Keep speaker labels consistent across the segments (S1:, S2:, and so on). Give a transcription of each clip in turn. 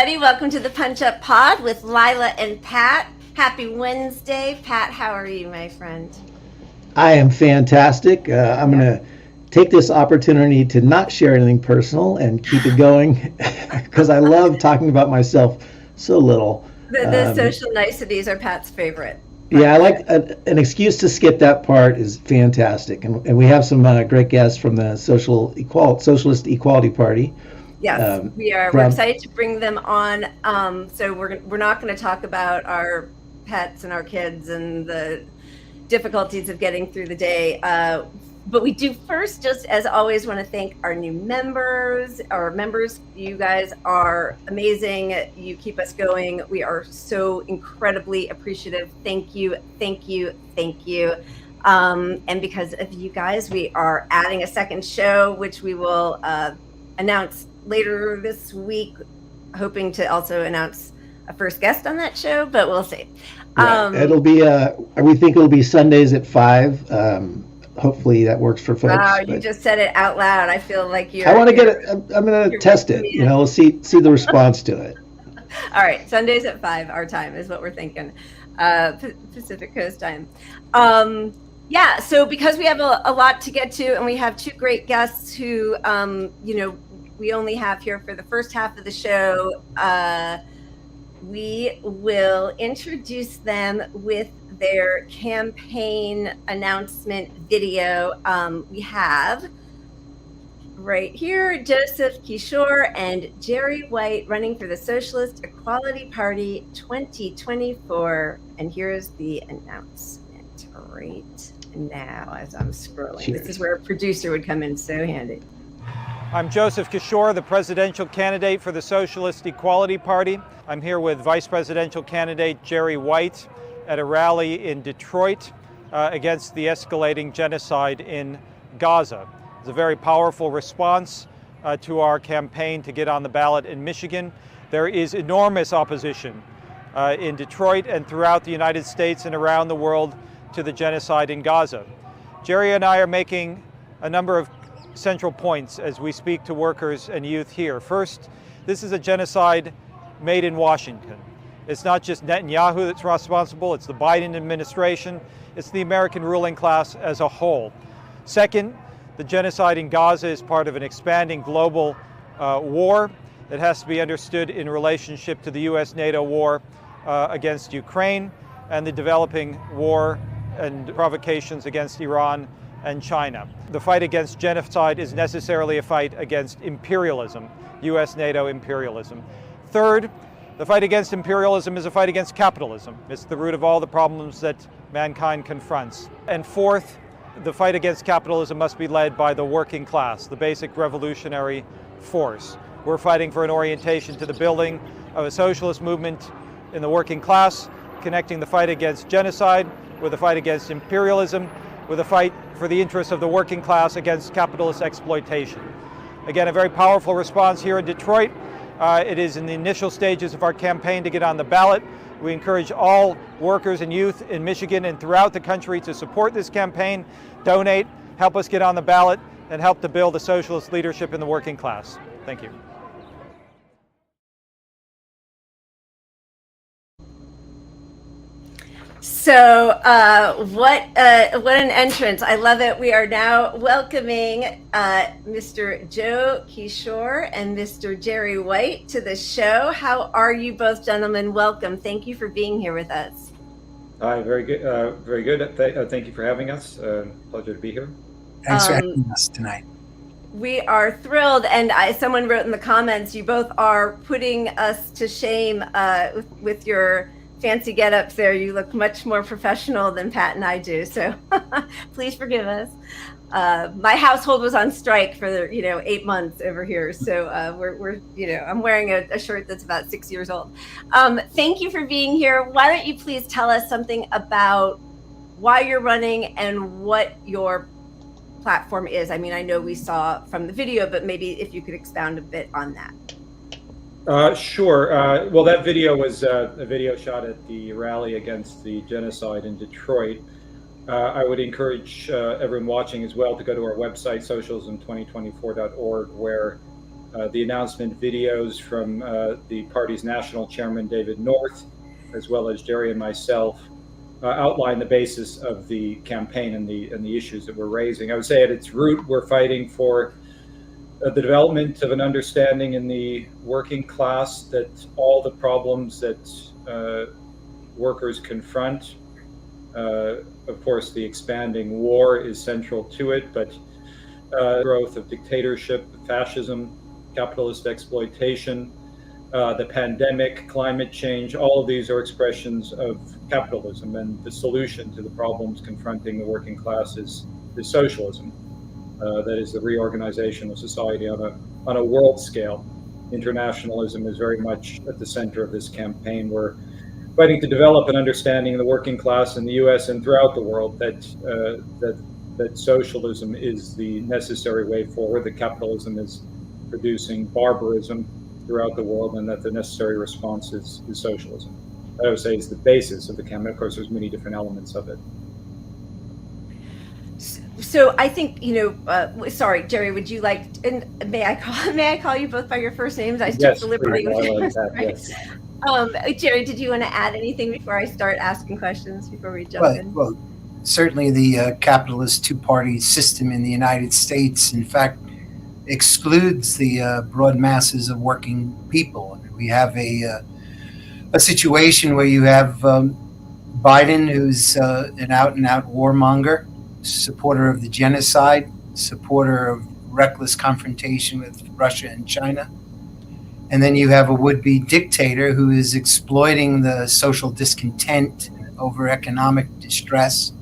S1: everybody. Welcome to the Punch Up Pod with Lila and Pat. Happy Wednesday. Pat, how are you, my friend?
S2: I am fantastic. I'm going to take this opportunity to not share anything personal and keep it going because I love talking about myself so little.
S1: The social niceties are Pat's favorite.
S2: Yeah, I like an excuse to skip that part is fantastic. And we have some great guests from the Socialist Equality Party.
S1: Yes, we're excited to bring them on. So we're not going to talk about our pets and our kids and the difficulties of getting through the day. But we do first, just as always, want to thank our new members. Our members, you guys are amazing. You keep us going. We are so incredibly appreciative. Thank you, thank you, thank you. And because of you guys, we are adding a second show, which we will announce later this week, hoping to also announce a first guest on that show, but we'll see.
S2: Right. It'll be we think it'll be Sundays at 5. Hopefully that works for folks.
S1: Wow, you just said it out loud. I feel like
S2: I want to get it. I'm going to test it. We'll see the response to it.
S1: All right, Sundays at 5 our time is what we're thinking. Pacific Coast time. Yeah, so because we have a lot to get to, and we have two great guests who we only have here for the first half of the show, we will introduce them with their campaign announcement video. We have right here Joseph Kishore and Jerry White running for the Socialist Equality Party 2024. And here's the announcement right now as I'm scrolling. Cheers. This is where a producer would come in so handy.
S3: I'm Joseph Kishore, the presidential candidate for the Socialist Equality Party. I'm here with vice presidential candidate Jerry White at a rally in Detroit against the escalating genocide in Gaza. It's a very powerful response to our campaign to get on the ballot in Michigan. There is enormous opposition in Detroit and throughout the United States and around the world to the genocide in Gaza. Jerry and I are making a number of central points as we speak to workers and youth here. First, this is a genocide made in Washington. It's not just Netanyahu that's responsible, it's the Biden administration, it's the American ruling class as a whole. Second, the genocide in Gaza is part of an expanding global war that has to be understood in relationship to the US-NATO war against Ukraine and the developing war and provocations against Iran and China. The fight against genocide is necessarily a fight against imperialism, US-NATO imperialism. Third, the fight against imperialism is a fight against capitalism. It's the root of all the problems that mankind confronts. And fourth, the fight against capitalism must be led by the working class, the basic revolutionary force. We're fighting for an orientation to the building of a socialist movement in the working class, connecting the fight against genocide with the fight against imperialism, with a fight for the interests of the working class against capitalist exploitation. Again, a very powerful response here in Detroit. It is in the initial stages of our campaign to get on the ballot. We encourage all workers and youth in Michigan and throughout the country to support this campaign, donate, help us get on the ballot, and help to build a socialist leadership in the working class. Thank you.
S1: So what an entrance. I love it. We are now welcoming Mr. Joe Kishore and Mr. Jerry White to the show. How are you both, gentlemen? Welcome. Thank you for being here with us.
S4: Hi, very good. Very good. Thank you for having us. Pleasure to be here.
S5: Thanks for having us tonight.
S1: We are thrilled. And someone wrote in the comments, you both are putting us to shame with your fancy get-ups there. You look much more professional than Pat and I do, so please forgive us. My household was on strike for 8 months over here, so we're I'm wearing a shirt that's about 6 years old. Thank you for being here. Why don't you please tell us something about why you're running and what your platform is? I mean, I know we saw from the video, but maybe if you could expound a bit on that.
S4: Sure. Well, that video was a video shot at the rally against the genocide in Detroit. I would encourage everyone watching as well to go to our website, socialism2024.org, where The announcement videos from the party's national chairman, David North, as well as Jerry and myself, outline the basis of the campaign and the issues that we're raising. I would say at its root, we're fighting for the development of an understanding in the working class that all the problems that workers confront, of course, the expanding war is central to it, but growth of dictatorship, fascism, capitalist exploitation, the pandemic, climate change, all of these are expressions of capitalism, and the solution to the problems confronting the working class is socialism. That is the reorganization of society on a world scale. Internationalism is very much at the center of this campaign. We're fighting to develop an understanding of the working class in the U.S. and throughout the world that socialism is the necessary way forward, that capitalism is producing barbarism throughout the world, and that the necessary response is socialism. That I would say is the basis of the campaign. Of course, there's many different elements of it.
S1: So I think, sorry, Jerry, would you like, and may I call you both by your first names? I took the liberty with yours, right? Yes. Jerry, did you want to add anything before I start asking questions, before we jump in?
S5: Well, certainly the capitalist two-party system in the United States, in fact, excludes the broad masses of working people. We have a situation where you have Biden, who's an out-and-out warmonger, supporter of the genocide, supporter of reckless confrontation with Russia and China. And then you have a would-be dictator who is exploiting the social discontent over economic distress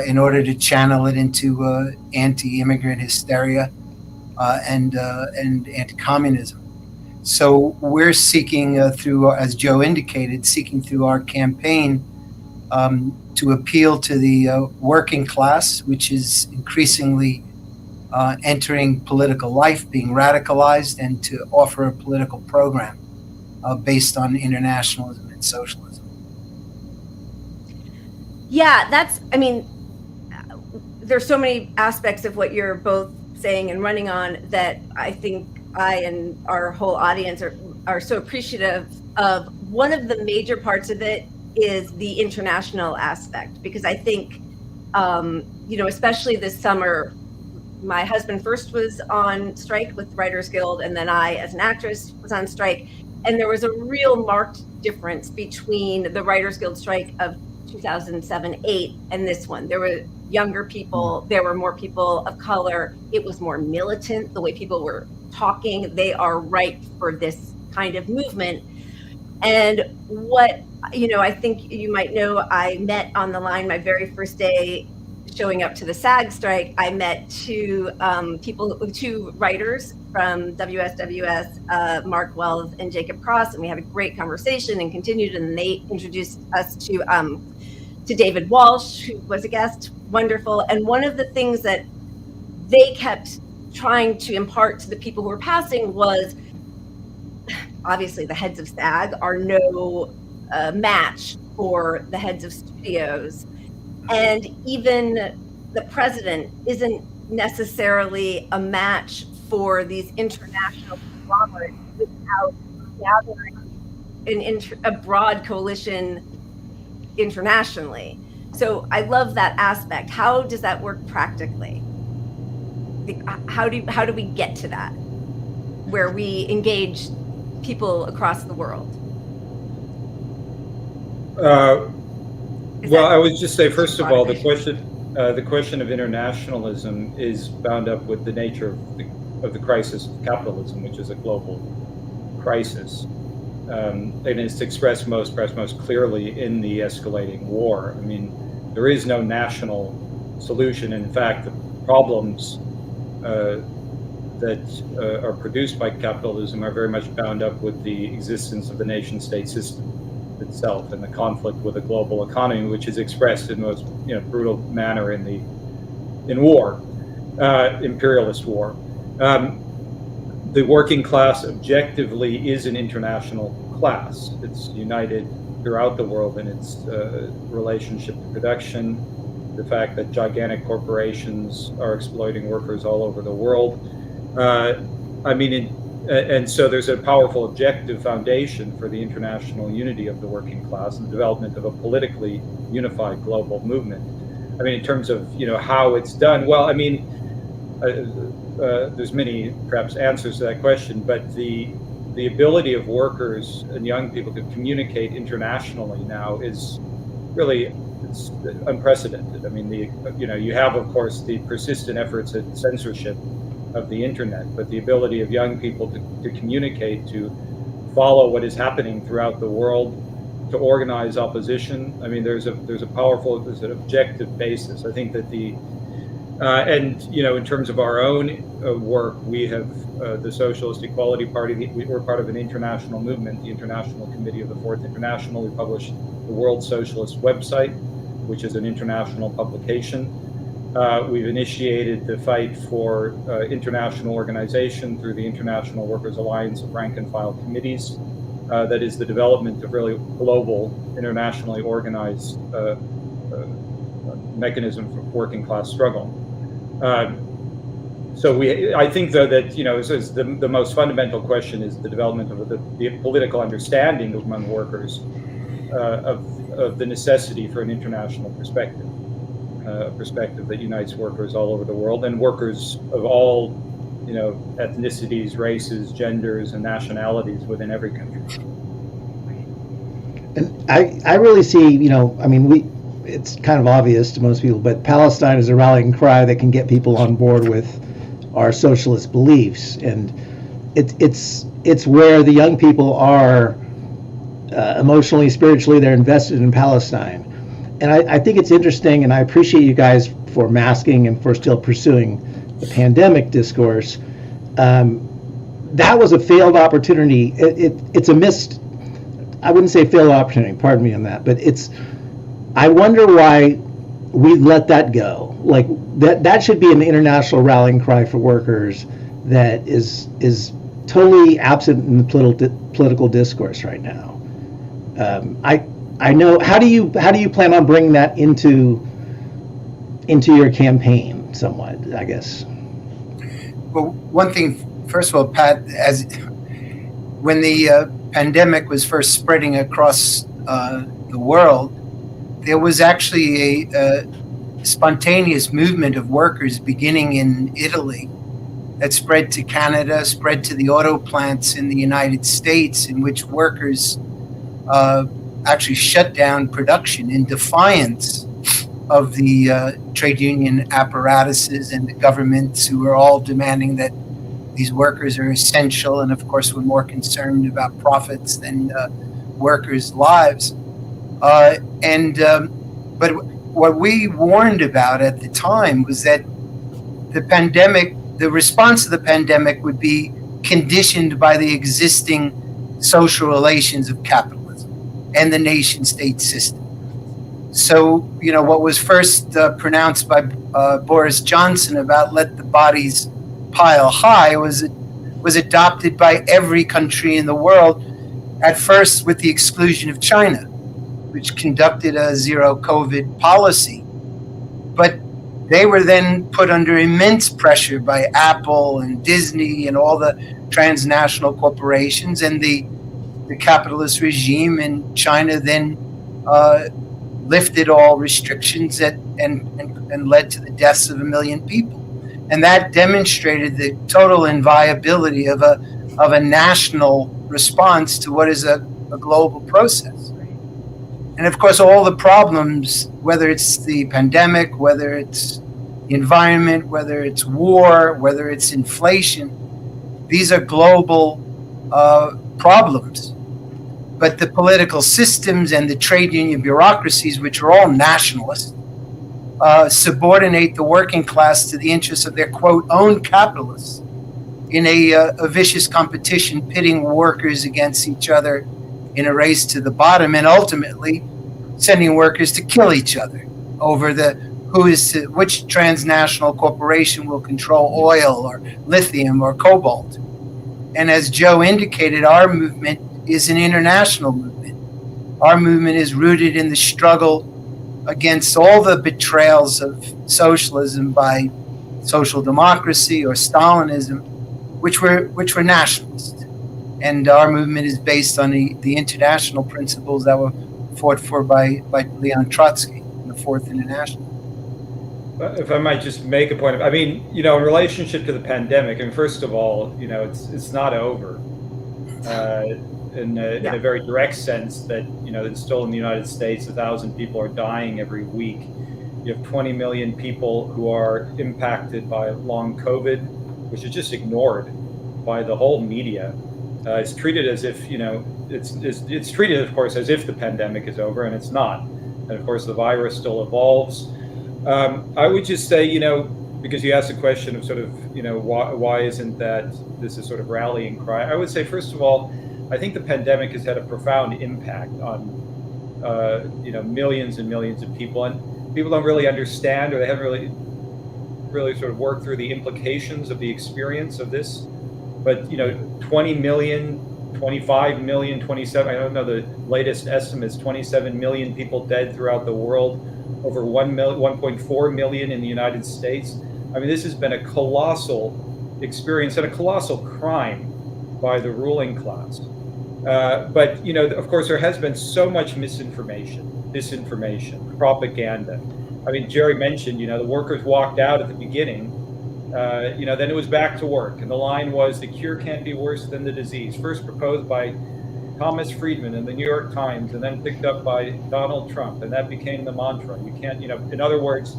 S5: in order to channel it into anti-immigrant hysteria and anti-communism. So we're seeking through, as Joe indicated, through our campaign to appeal to the working class, which is increasingly entering political life, being radicalized, and to offer a political program based on internationalism and socialism.
S1: Yeah, there's so many aspects of what you're both saying and running on that I think I and our whole audience are so appreciative of. One of the major parts of it is the international aspect, because I think, especially this summer, my husband first was on strike with the Writers Guild, and then I, as an actress, was on strike. And there was a real marked difference between the Writers Guild strike of 2007-8 and this one. There were younger people, there were more people of color. It was more militant, the way people were talking. They are ripe for this kind of movement. And what, I think you might know, I met on the line my very first day showing up to the SAG strike. I met two writers from WSWS, Mark Wells and Jacob Cross, and we had a great conversation and continued, and they introduced us to David Walsh, who was a guest, wonderful. And one of the things that they kept trying to impart to the people who were passing was, obviously the heads of SAG are no match for the heads of studios. And even the president isn't necessarily a match for these international conglomerates without gathering a broad coalition internationally. So I love that aspect. How does that work practically? How do we get to that, where we engage people across the world?
S4: Well, I would just say, first of all, the question of internationalism is bound up with the nature of the crisis of capitalism, which is a global crisis, and it's expressed perhaps most clearly in the escalating war. I mean, there is no national solution. In fact, the problems that are produced by capitalism are very much bound up with the existence of the nation-state system itself and the conflict with the global economy, which is expressed in the most brutal manner in war, imperialist war. The working class objectively is an international class. It's united throughout the world in its relationship to production, the fact that gigantic corporations are exploiting workers all over the world, I mean, and so there's a powerful objective foundation for the international unity of the working class and the development of a politically unified global movement. I mean, in terms of how it's done, well, I mean, there's many perhaps answers to that question, but the ability of workers and young people to communicate internationally now is really it's unprecedented. I mean, you have, of course, the persistent efforts at censorship of the internet, but the ability of young people to communicate, to follow what is happening throughout the world, to organize opposition. I mean, there's an objective basis. I think that and in terms of our own work, we have the Socialist Equality Party. We're part of an international movement, the International Committee of the Fourth International. We publish the World Socialist website, which is an international publication. We've initiated the fight for international organization through the International Workers Alliance of Rank and File Committees. That is the development of really global, internationally organized mechanism for working class struggle. I think, though, that the most fundamental question is the development of the political understanding among workers of the necessity for an international perspective. A perspective that unites workers all over the world, and workers of all, ethnicities, races, genders, and nationalities within every country.
S2: And I really see, I mean, it's kind of obvious to most people, but Palestine is a rallying cry that can get people on board with our socialist beliefs, and it's where the young people are emotionally, spiritually, they're invested in Palestine. And I think it's interesting, and I appreciate you guys for masking and for still pursuing the pandemic discourse. That was a failed opportunity. It's a missed, I wouldn't say failed opportunity, pardon me on that, but I wonder why we let that go. Like, that should be an international rallying cry for workers that is totally absent in the political discourse right now. I know. How do you plan on bringing that into your campaign, somewhat? I guess.
S5: Well, one thing, first of all, Pat, when the pandemic was first spreading across the world, there was actually a spontaneous movement of workers beginning in Italy that spread to Canada, spread to the auto plants in the United States, in which workers actually shut down production in defiance of the trade union apparatuses and the governments, who were all demanding that these workers are essential, and of course were more concerned about profits than workers' lives. But what we warned about at the time was that the response to the pandemic would be conditioned by the existing social relations of capitalism and the nation-state system. So, what was first pronounced by Boris Johnson about let the bodies pile high was adopted by every country in the world, at first with the exclusion of China, which conducted a zero COVID policy. But they were then put under immense pressure by Apple and Disney and all the transnational corporations, and the capitalist regime in China then lifted all restrictions and led to the deaths of 1 million people. And that demonstrated the total inviability of a national response to what is a global process. And of course, all the problems, whether it's the pandemic, whether it's the environment, whether it's war, whether it's inflation, these are global problems. But the political systems and the trade union bureaucracies, which are all nationalist, subordinate the working class to the interests of their, quote, own capitalists in a vicious competition, pitting workers against each other in a race to the bottom, and ultimately sending workers to kill each other over which transnational corporation will control oil or lithium or cobalt. And as Joe indicated, our movement is an international movement. Our movement is rooted in the struggle against all the betrayals of socialism by social democracy or Stalinism, which were nationalist. And our movement is based on the international principles that were fought for by Leon Trotsky in the Fourth International.
S4: If I might just make a point, I mean, in relationship to the pandemic, and first of all, it's not over. In a very direct sense that, it's still in the United States, 1,000 people are dying every week. You have 20 million people who are impacted by long COVID, which is just ignored by the whole media. It's treated as if, it's treated, of course, as if the pandemic is over, and it's not. And of course, the virus still evolves. I would just say, because you asked a question of sort of, why isn't that this is sort of rallying cry? I would say, first of all, I think the pandemic has had a profound impact on, millions and millions of people, and people don't really understand, or they haven't really sort of worked through the implications of the experience of this. But 20 million, 25 million, 27, I don't know the latest estimates, 27 million people dead throughout the world, over 1.4 million in the United States. I mean, this has been a colossal experience and a colossal crime by the ruling class. But, of course, there has been so much misinformation, disinformation, propaganda. I mean, Jerry mentioned, the workers walked out at the beginning. Then it was back to work. And the line was, the cure can't be worse than the disease. First proposed by Thomas Friedman in the New York Times, and then picked up by Donald Trump. And that became the mantra. You can't, in other words,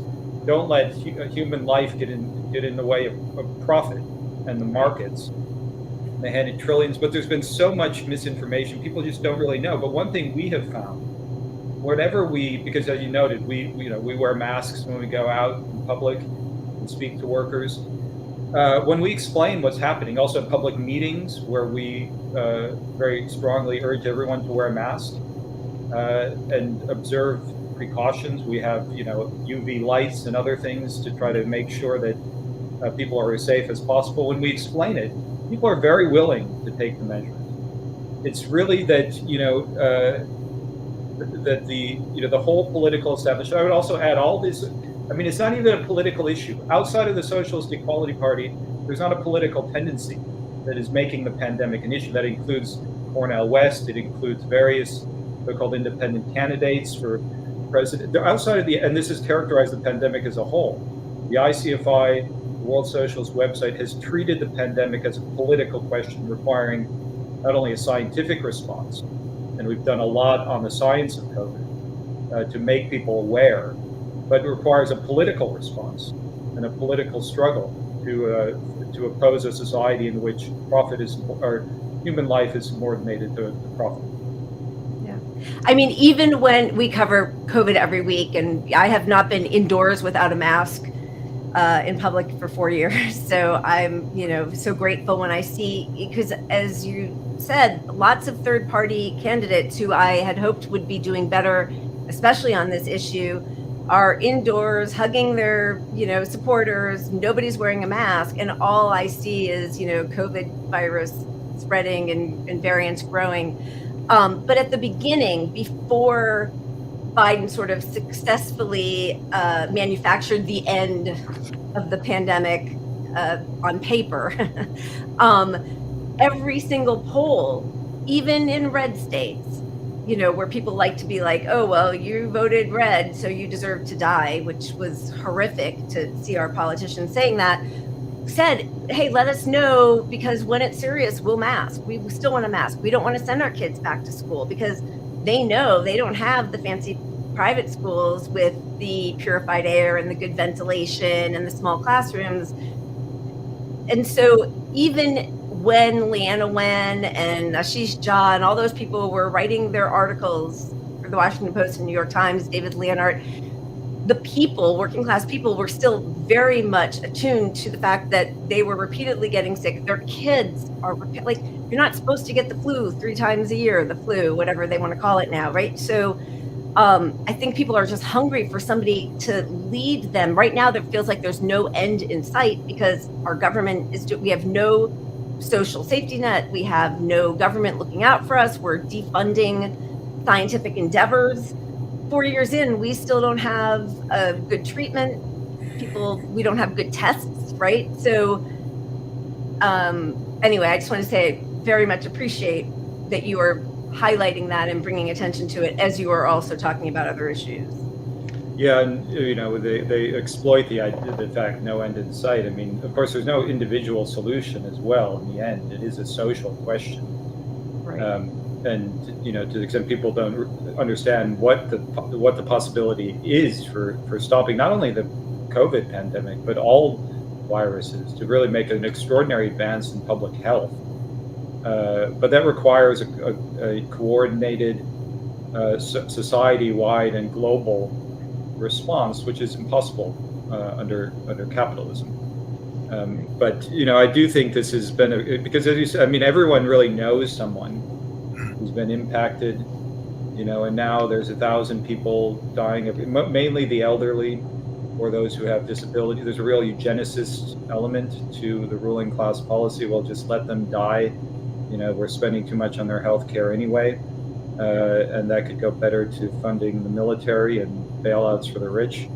S4: don't let human life get in the way of profit and the markets. They handed trillions, but there's been so much misinformation. People just don't really know. But one thing we have found, because as you noted, we wear masks when we go out in public and speak to workers. When we explain what's happening, also at public meetings where we very strongly urge everyone to wear a mask and observe precautions. We have, UV lights and other things to try to make sure that people are as safe as possible. When we explain it, people are very willing to take the measures. It's really that, that the whole political establishment, I would also add all this, I mean, it's not even a political issue. Outside of the Socialist Equality Party, there's not a political tendency that is making the pandemic an issue. That includes Cornel West, it includes various so-called independent candidates for president. They're outside of and this has characterized the pandemic as a whole. The ICFI, the World Socialist website, has treated the pandemic as a political question requiring not only a scientific response, and we've done a lot on the science of COVID to make people aware, but it requires a political response and a political struggle to oppose a society in which human life is subordinated to profit.
S1: Yeah, I mean, even when we cover COVID every week, and I have not been indoors without a mask in public for 4 years, so I'm so grateful when I see, because as you said, lots of third-party candidates who I had hoped would be doing better, especially on this issue, are indoors hugging their supporters. Nobody's wearing a mask, and all I see is COVID virus spreading and variants growing. But at the beginning, before Biden sort of successfully manufactured the end of the pandemic on paper, every single poll, even in red states, where people like to be like, oh, well, you voted red, so you deserve to die, which was horrific to see our politicians saying that, said, hey, let us know, because when it's serious, we'll mask. We still want to mask. We don't want to send our kids back to school because they know they don't have the fancy private schools with the purified air and the good ventilation and the small classrooms. And so even when Leanna Wen and Ashish Jha and all those people were writing their articles for the Washington Post and New York Times, David Leonhardt, the people, working class people, were still very much attuned to the fact that they were repeatedly getting sick. Their kids are like, you're not supposed to get the flu 3 times a year, the flu, whatever they want to call it now, right? So I think people are just hungry for somebody to lead them. Right now, there feels like there's no end in sight because our government we have no social safety net. We have no government looking out for us. We're defunding scientific endeavors. 4 years in, we still don't have a good treatment. We don't have good tests, right? So Anyway, I just want to say I very much appreciate that you are highlighting that and bringing attention to it as you are also talking about other issues.
S4: Yeah, and they exploit the fact no end in sight. I mean, of course, there's no individual solution as well. In the end, it is a social question,
S1: Right.
S4: And to the extent people don't understand what the possibility is for stopping not only the COVID pandemic but all viruses, to really make an extraordinary advance in public health. But that requires a coordinated, society-wide and global response, which is impossible under capitalism. But I do think this has been because, as you said, I mean, everyone really knows someone who's been impacted, and now there's 1,000 people dying, mainly the elderly or those who have disability. There's a real eugenicist element to the ruling class policy. Well, just let them die. We're spending too much on their health care anyway. And that could go better to funding the military and bailouts for the rich.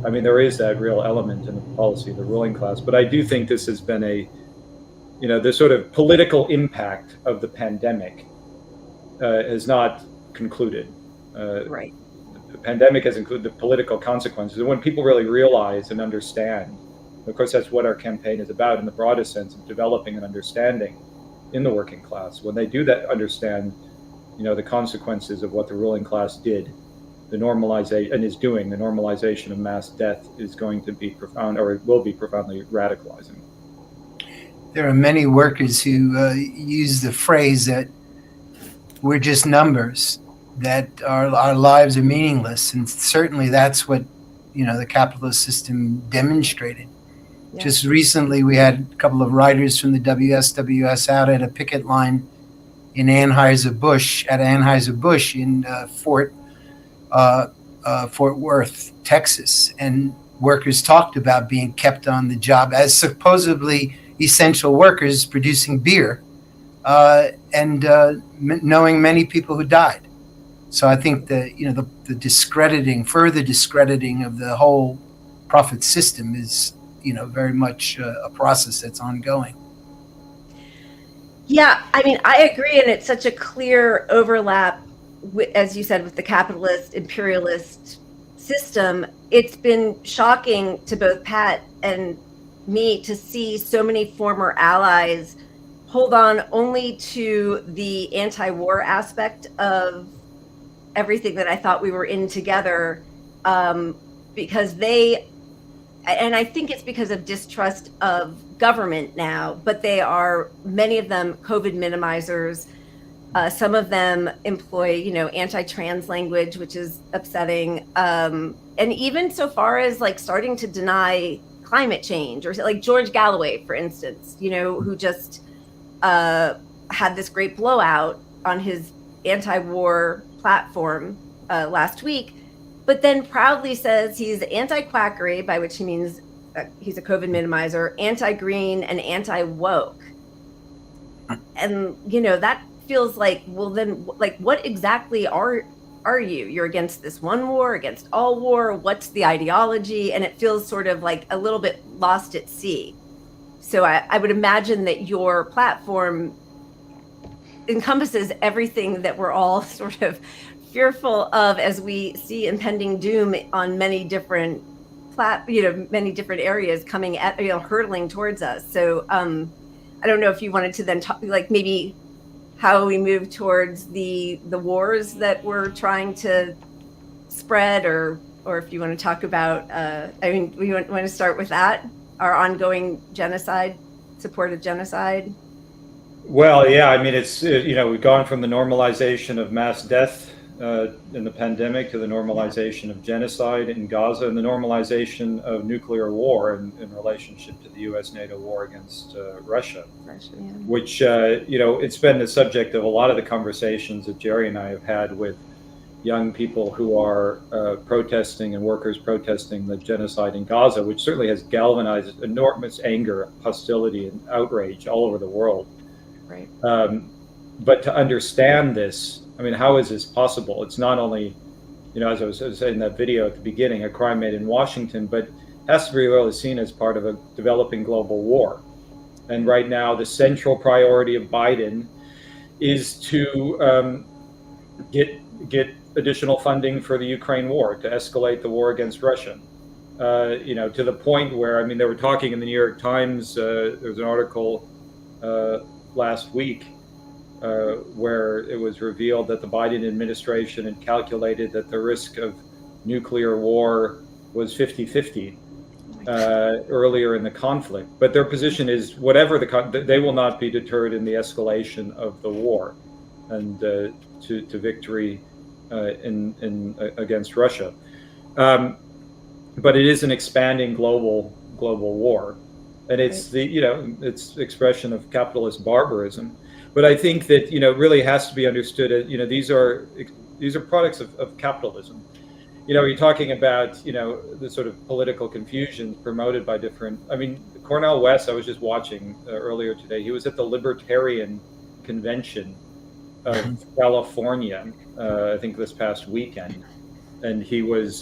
S4: I mean, there is that real element in the policy of the ruling class. But I do think this has been the sort of political impact of the pandemic has not concluded.
S1: Right.
S4: The pandemic has included the political consequences. And when people really realize and understand, of course, that's what our campaign is about in the broadest sense of developing an understanding in the working class. When they do that, understand the consequences of what the ruling class did, the normalization and is doing, the normalization of mass death is going to be profound, or it will be profoundly radicalizing.
S5: There are many workers who use the phrase that we're just numbers, that our lives are meaningless, and certainly that's what the capitalist system demonstrated. Yeah. Just recently, we had a couple of writers from the WSWS out at a picket line in Anheuser-Busch in Fort Worth, Texas, and workers talked about being kept on the job as supposedly essential workers producing beer, and knowing many people who died. So I think the further discrediting of the whole profit system is very much a process that's ongoing.
S1: Yeah, I mean, I agree, and it's such a clear overlap, as you said, with the capitalist, imperialist system. It's been shocking to both Pat and me to see so many former allies hold on only to the anti-war aspect of everything that I thought we were in together, because and I think it's because of distrust of government now, but many of them COVID minimizers. Some of them employ, anti-trans language, which is upsetting. And even so far as starting to deny climate change, or like George Galloway, for instance, who just had this great blowout on his anti-war platform last week, but then proudly says he's anti-quackery, by which he means he's a COVID minimizer, anti-green, and anti-woke. And, that feels like, well, then, what exactly are you? You're against this one war, against all war? What's the ideology? And it feels sort of like a little bit lost at sea. So I would imagine that your platform encompasses everything that we're all sort of fearful of as we see impending doom on many different many different areas coming at hurtling towards us. So I don't know if you wanted to then talk maybe how we move towards the wars that we're trying to spread, or if you want to talk about we want to start with that, our ongoing genocide, support of genocide.
S4: Well, yeah, I mean, it's we've gone from the normalization of mass death in the pandemic to the normalization of genocide in Gaza, and the normalization of nuclear war in relationship to the U.S.-NATO war against Russia, which, it's been the subject of a lot of the conversations that Jerry and I have had with young people who are protesting and workers protesting the genocide in Gaza, which certainly has galvanized enormous anger, hostility, and outrage all over the world.
S1: Right.
S4: But to understand this, I mean, how is this possible? It's not only, as I was saying in that video at the beginning, a crime made in Washington, but has to be really seen as part of a developing global war. And right now, the central priority of Biden is to get additional funding for the Ukraine war, to escalate the war against Russia. To the point where, I mean, they were talking in the New York Times. There was an article last week where it was revealed that the Biden administration had calculated that the risk of nuclear war was 50-50 earlier in the conflict. But their position is, whatever they will not be deterred in the escalation of the war and to victory against Russia. But it is an expanding global war, and it's it's expression of capitalist barbarism. But I think that really has to be understood as these are products of capitalism. You're talking about the sort of political confusion promoted by different. I mean, Cornel West, I was just watching earlier today. He was at the Libertarian Convention of California, I think this past weekend. And he was,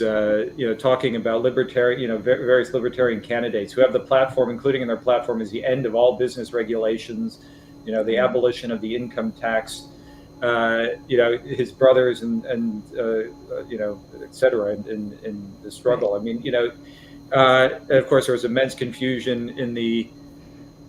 S4: talking about various libertarian candidates who have the platform, including in their platform, is the end of all business regulations, the abolition of the income tax, his brothers and et cetera, in the struggle. I mean, of course, there was immense confusion in the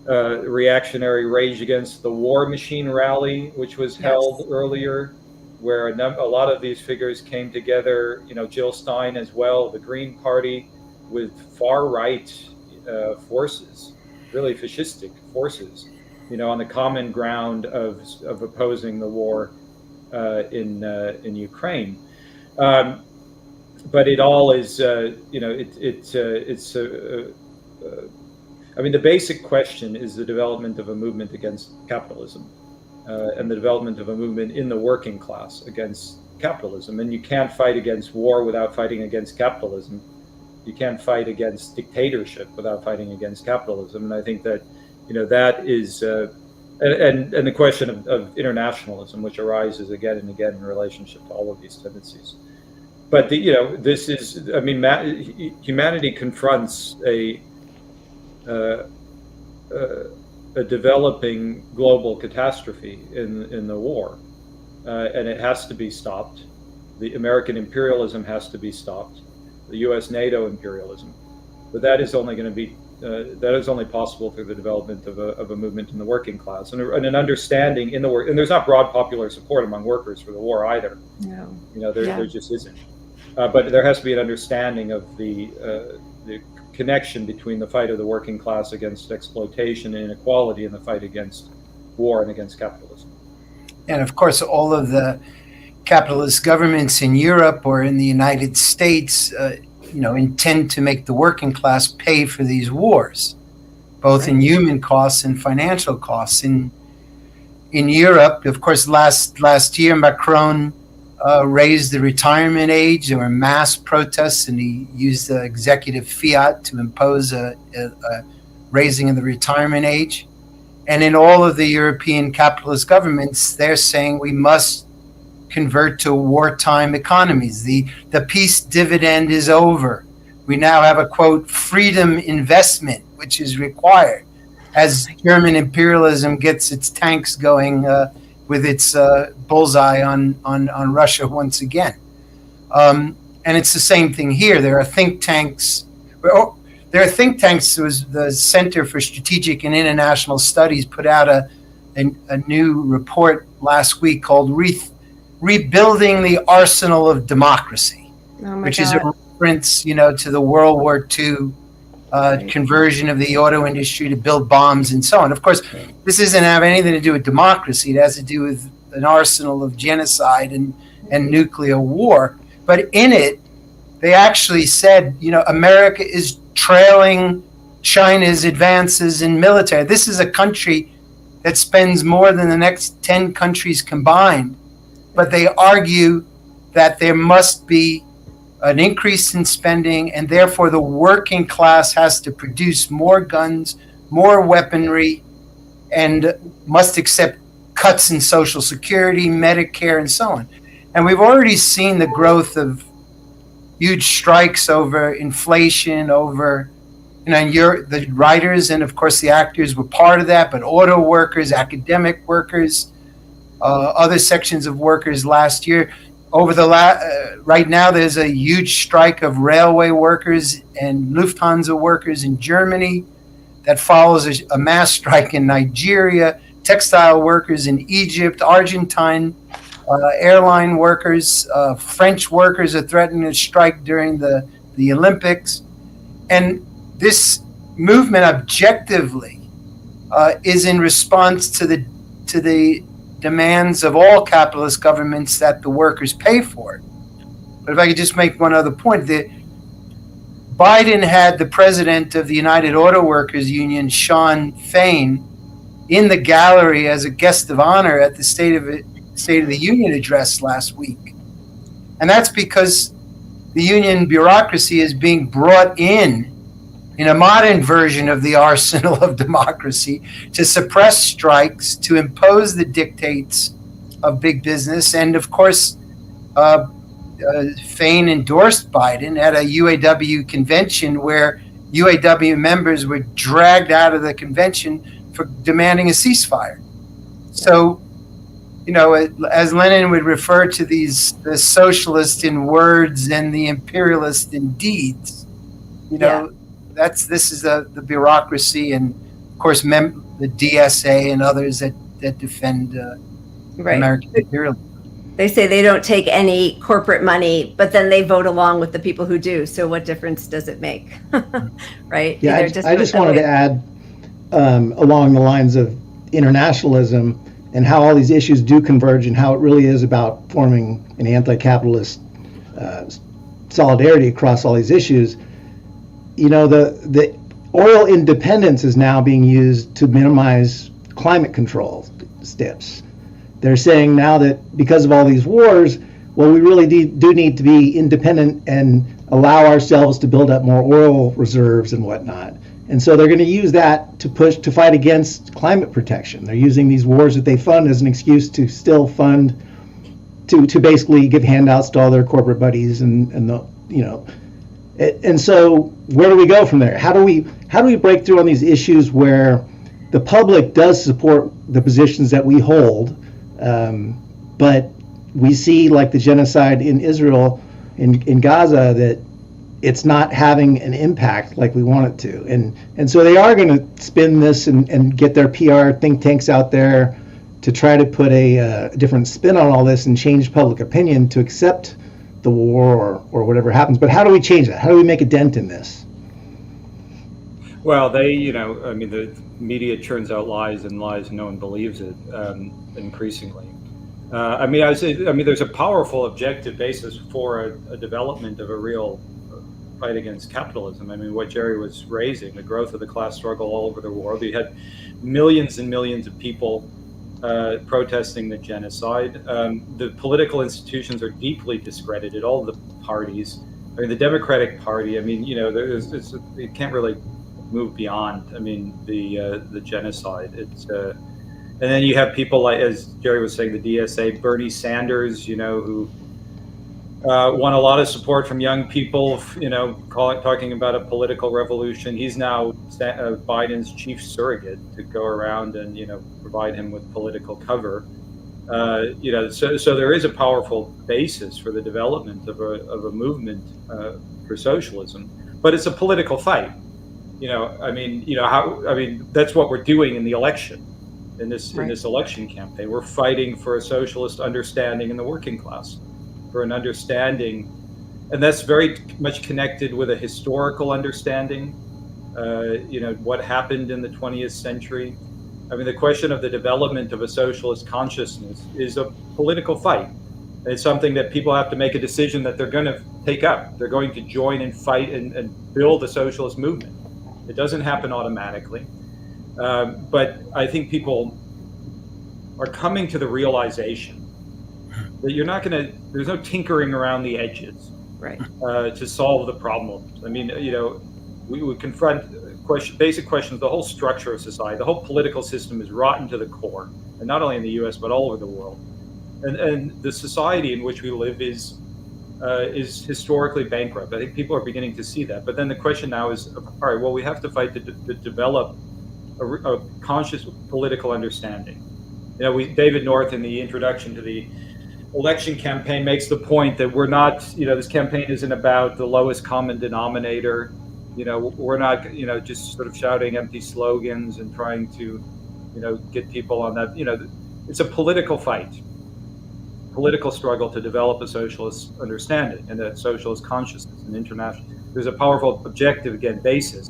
S4: reactionary Rage Against the War Machine rally, which was held earlier, where a lot of these figures came together, Jill Stein as well, the Green Party, with far-right forces, really fascistic forces, on the common ground of opposing the war in Ukraine. But it all is, I mean, the basic question is the development of a movement against capitalism. And the development of a movement in the working class against capitalism. And you can't fight against war without fighting against capitalism. You can't fight against dictatorship without fighting against capitalism. And I think that, that is, and the question of internationalism, which arises again and again in relationship to all of these tendencies. But this is, I mean, humanity confronts a developing global catastrophe in the war, and it has to be stopped. The American imperialism has to be stopped. The U.S. NATO imperialism, but that is only going to be that is only possible through the development of a movement in the working class and an understanding in the work. And there's not broad popular support among workers for the war either. No, there just isn't. But there has to be an understanding of the connection between the fight of the working class against exploitation and inequality and the fight against war and against capitalism.
S5: And of course, all of the capitalist governments in Europe or in the United States, intend to make the working class pay for these wars, both in human costs and financial costs. In Europe, of course, last year, Macron raised the retirement age. There were mass protests, and he used the executive fiat to impose a raising of the retirement age. And in all of the European capitalist governments, they're saying we must convert to wartime economies. The peace dividend is over. We now have a, quote, freedom investment, which is required as German imperialism gets its tanks going with its bullseye on Russia once again. And it's the same thing here. There are think tanks. There are think tanks. The Center for Strategic and International Studies put out a new report last week called Rebuilding the Arsenal of Democracy, which is a reference, to the World War II conversion of the auto industry to build bombs and so on. Of course, this doesn't have anything to do with democracy. It has to do with an arsenal of genocide and nuclear war. But in it, they actually said, America is trailing China's advances in military. This is a country that spends more than the next 10 countries combined. But they argue that there must be an increase in spending, and therefore the working class has to produce more guns, more weaponry, and must accept cuts in Social Security, Medicare, and so on. And we've already seen the growth of huge strikes over inflation, over and the writers and of course the actors were part of that, but auto workers, academic workers, other sections of workers last year. Right now, there's a huge strike of railway workers and Lufthansa workers in Germany that follows a mass strike in Nigeria, textile workers in Egypt, Argentine airline workers, French workers are threatening to strike during the Olympics. And this movement objectively is in response to the demands of all capitalist governments that the workers pay for it. But if I could just make one other point, Biden had the president of the United Auto Workers Union, Sean Fain, in the gallery as a guest of honor at the State of the Union address last week. And that's because the union bureaucracy is being brought in a modern version of the arsenal of democracy to suppress strikes, to impose the dictates of big business. And of course, Fain endorsed Biden at a UAW convention where UAW members were dragged out of the convention for demanding a ceasefire. So, as Lenin would refer to the socialist in words and the imperialist in deeds, this is the bureaucracy, and of course the DSA and others that defend American imperialism.
S1: They say they don't take any corporate money, but then they vote along with the people who do. So what difference does it make? Right?
S2: Yeah, I just wanted to add along the lines of internationalism and how all these issues do converge, and how it really is about forming an anti-capitalist solidarity across all these issues. The oil independence is now being used to minimize climate control steps. They're saying now that because of all these wars, well, we really do need to be independent and allow ourselves to build up more oil reserves and whatnot. And so they're going to use that to fight against climate protection. They're using these wars that they fund as an excuse to still fund, to basically give handouts to all their corporate buddies and so where do we go from there? How do we break through on these issues where the public does support the positions that we hold, but we see, like the genocide in Israel, in Gaza, that it's not having an impact like we want it to. And so they are going to spin this and get their PR think tanks out there to try to put a different spin on all this and change public opinion to accept the war or whatever happens. But how do we change that? How do we make a dent in this?
S4: Well, the media churns out lies, and no one believes it increasingly. There's a powerful objective basis for a development of a real fight against capitalism. I mean, what Jerry was raising, the growth of the class struggle all over the world. You had millions and millions of people protesting the genocide. The political institutions are deeply discredited, all the parties. I mean, the Democratic Party, it can't really move beyond, the genocide. And then you have people like, as Jerry was saying, the DSA, Bernie Sanders, who won a lot of support from young people, talking about a political revolution. He's now Biden's chief surrogate to go around and, provide him with political cover. So there is a powerful basis for the development of a movement for socialism, but it's a political fight. That's what we're doing in the election. In this election campaign, we're fighting for a socialist understanding in the working class, for an understanding, and that's very much connected with a historical understanding. What happened in the 20th century. The question of the development of a socialist consciousness is a political fight. It's something that people have to make a decision that they're going to take up. They're going to join and fight and build a socialist movement. It doesn't happen automatically. But I think people are coming to the realization that there's no tinkering around the edges,
S1: right,
S4: to solve the problems. We would confront basic questions. The whole structure of society, the whole political system is rotten to the core, and not only in the U.S. but all over the world. And the society in which we live is is historically bankrupt. I think people are beginning to see that. But then the question now is, all right, well, we have to fight to develop a conscious political understanding. You know, David North in the introduction to the election campaign makes the point that we're not, you know, this campaign isn't about the lowest common denominator. You know, we're not, you know, just sort of shouting empty slogans and trying to, you know, get people on that. You know, it's a political fight, political struggle to develop a socialist understanding and a socialist consciousness and international. There's a powerful objective, again, basis.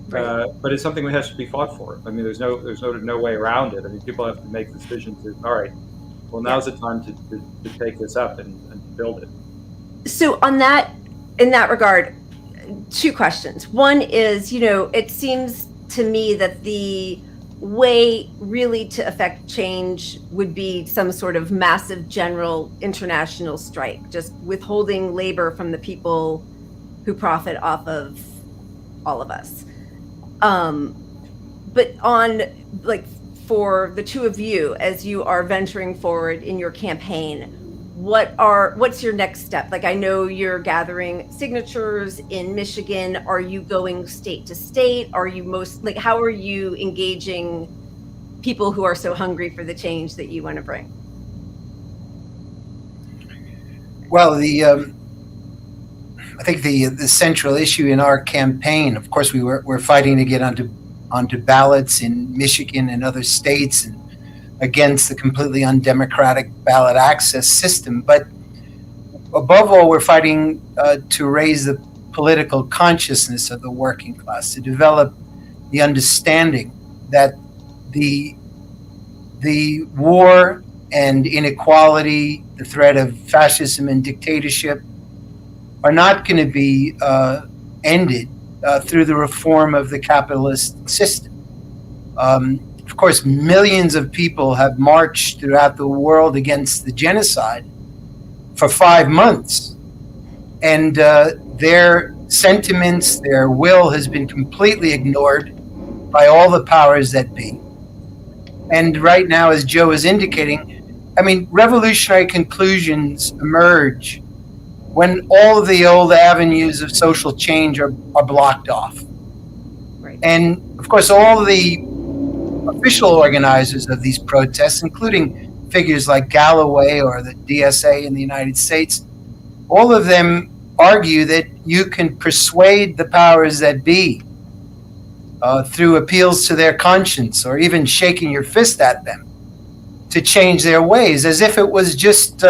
S4: Right. But it's something that has to be fought for. I mean, there's no way around it. I mean, people have to make the decision to, all right, well, now's the time to take this up and build it.
S1: So in that regard, two questions. One is, you know, it seems to me that the way really to affect change would be some sort of massive general international strike, just withholding labor from the people who profit off of all of us. But on, like, for the two of you, as you are venturing forward in your campaign, what's your next step? Like, I know you're gathering signatures in Michigan. Are you going state to state? Are you how are you engaging people who are so hungry for the change that you want to bring?
S5: Well, I think the central issue in our campaign, of course, we're fighting to get onto ballots in Michigan and other states and against the completely undemocratic ballot access system. But above all, we're fighting to raise the political consciousness of the working class, to develop the understanding that the war and inequality, the threat of fascism and dictatorship are not going to be ended through the reform of the capitalist system. Of course, millions of people have marched throughout the world against the genocide for 5 months. And their sentiments, their will has been completely ignored by all the powers that be. And right now, as Joe is indicating, I mean, revolutionary conclusions emerge when all of the old avenues of social change are blocked off.
S1: Right.
S5: And of course, all the official organizers of these protests, including figures like Galloway or the DSA in the United States, all of them argue that you can persuade the powers that be through appeals to their conscience or even shaking your fist at them to change their ways, as if it was just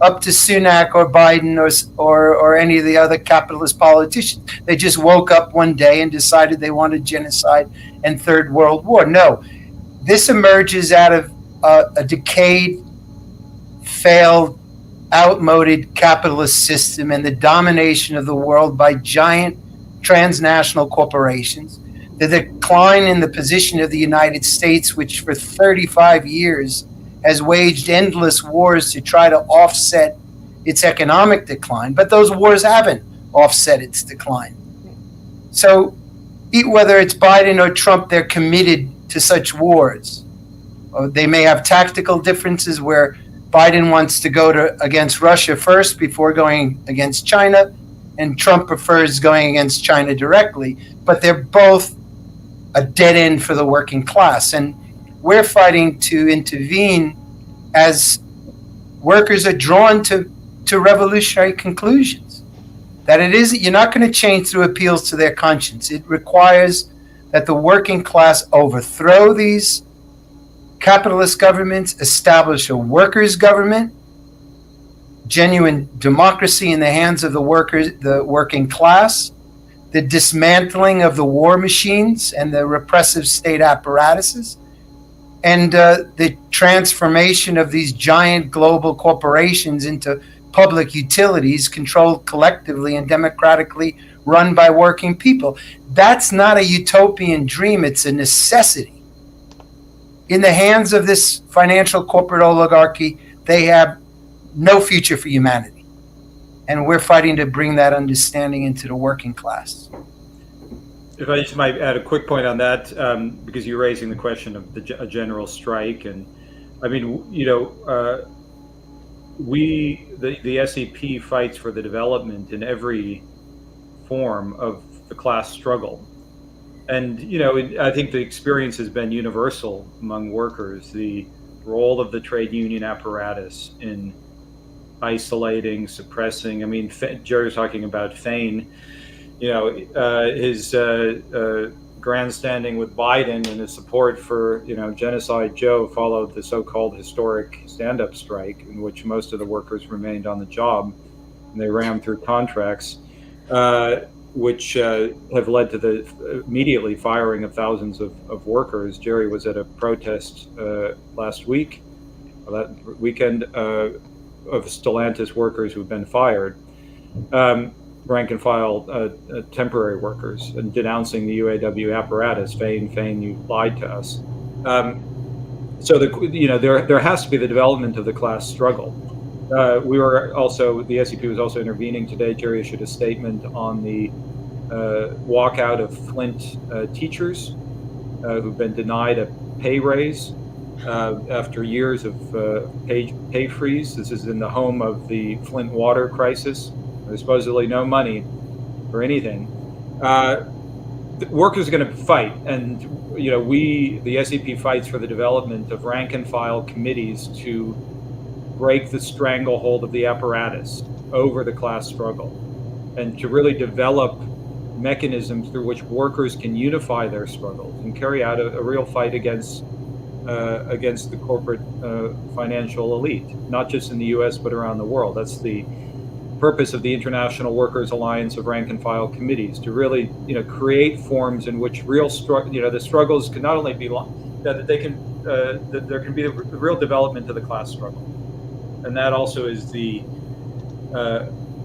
S5: up to Sunak or Biden or any of the other capitalist politicians. They just woke up one day and decided they wanted genocide and Third World War. No, this emerges out of a decayed, failed, outmoded capitalist system and the domination of the world by giant transnational corporations, the decline in the position of the United States, which for 35 years has waged endless wars to try to offset its economic decline, but those wars haven't offset its decline. So whether it's Biden or Trump, they're committed to such wars. They may have tactical differences where Biden wants to go against Russia first before going against China, and Trump prefers going against China directly, but they're both a dead end for the working class. And we're fighting to intervene as workers are drawn to revolutionary conclusions. That you're not going to change through appeals to their conscience. It requires that the working class overthrow these capitalist governments, establish a workers' government, genuine democracy in the hands of the workers, the working class, the dismantling of the war machines and the repressive state apparatuses, and the transformation of these giant global corporations into public utilities controlled collectively and democratically run by working people. That's not a utopian dream, it's a necessity. In the hands of this financial corporate oligarchy, they have no future for humanity. And we're fighting to bring that understanding into the working class.
S4: If I just might add a quick point on that, because you're raising the question of a general strike. And I mean, you know, the SEP fights for the development in every form of the class struggle. And, I think the experience has been universal among workers, the role of the trade union apparatus in isolating, suppressing. I mean, Jerry was talking about Fain, his grandstanding with Biden and his support for, Genocide Joe followed the so-called historic stand-up strike in which most of the workers remained on the job, and they rammed through contracts, which have led to the immediately firing of thousands of workers. Jerry was at a protest last week, that weekend, of Stellantis workers who've been fired. Rank and file temporary workers, and denouncing the UAW apparatus. Fain, you lied to us. So there has to be the development of the class struggle. The SEP was also intervening today. Jerry issued a statement on the walkout of Flint teachers who've been denied a pay raise after years of pay freeze. This is in the home of the Flint water crisis. There's supposedly no money for anything. The workers are going to fight, and the SEP fights for the development of rank and file committees to break the stranglehold of the apparatus over the class struggle, and to really develop mechanisms through which workers can unify their struggles and carry out a real fight against the corporate financial elite, not just in the U.S. but around the world. That's the purpose of the International Workers Alliance of Rank and File Committees, to really, create forms in which the struggles can not only be that there can be the real development of the class struggle, and that also is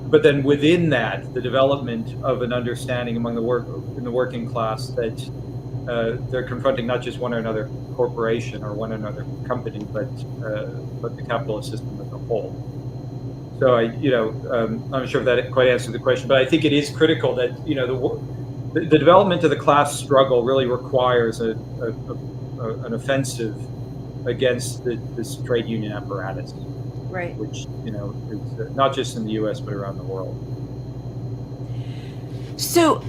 S4: but then within that, the development of an understanding among the working class that they're confronting not just one or another corporation or one another company, but the capitalist system as a whole. So I'm not sure if that quite answers the question, but I think it is critical that the development of the class struggle really requires an offensive against this trade union apparatus,
S1: right?
S4: Which is not just in the U.S. but around the world.
S1: So,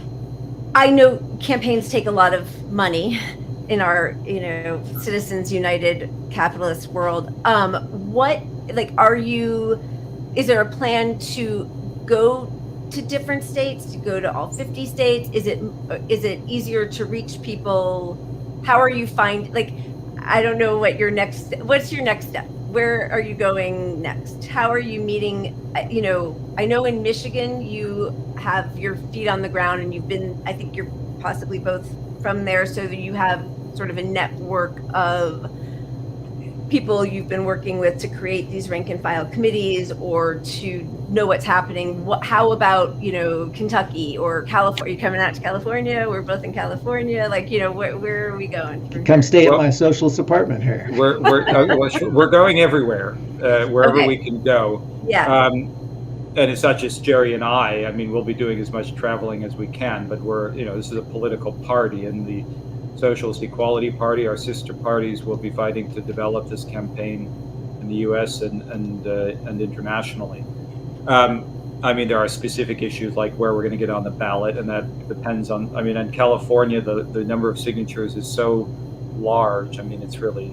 S1: I know campaigns take a lot of money in our Citizens United capitalist world. Is there a plan to go to different states, to go to all 50 states? Is it easier to reach people? How are you I don't know what's your next step? Where are you going next? How are you meeting? I know in Michigan you have your feet on the ground, and I think you're possibly both from there, so that you have sort of a network of people you've been working with to create these rank and file committees, or to know what's happening. How about Kentucky or California? Are you coming out to California? We're both in California. Where are we going?
S2: Come stay at my socialist apartment here.
S4: We're going everywhere, wherever we can go.
S1: Yeah.
S4: And it's not just Jerry and I. I mean, we'll be doing as much traveling as we can, but this is a political party, and the Socialist Equality Party, our sister parties, will be fighting to develop this campaign in the U.S. and internationally. There are specific issues like where we're going to get on the ballot, and that depends on. In California, the number of signatures is so large. It's really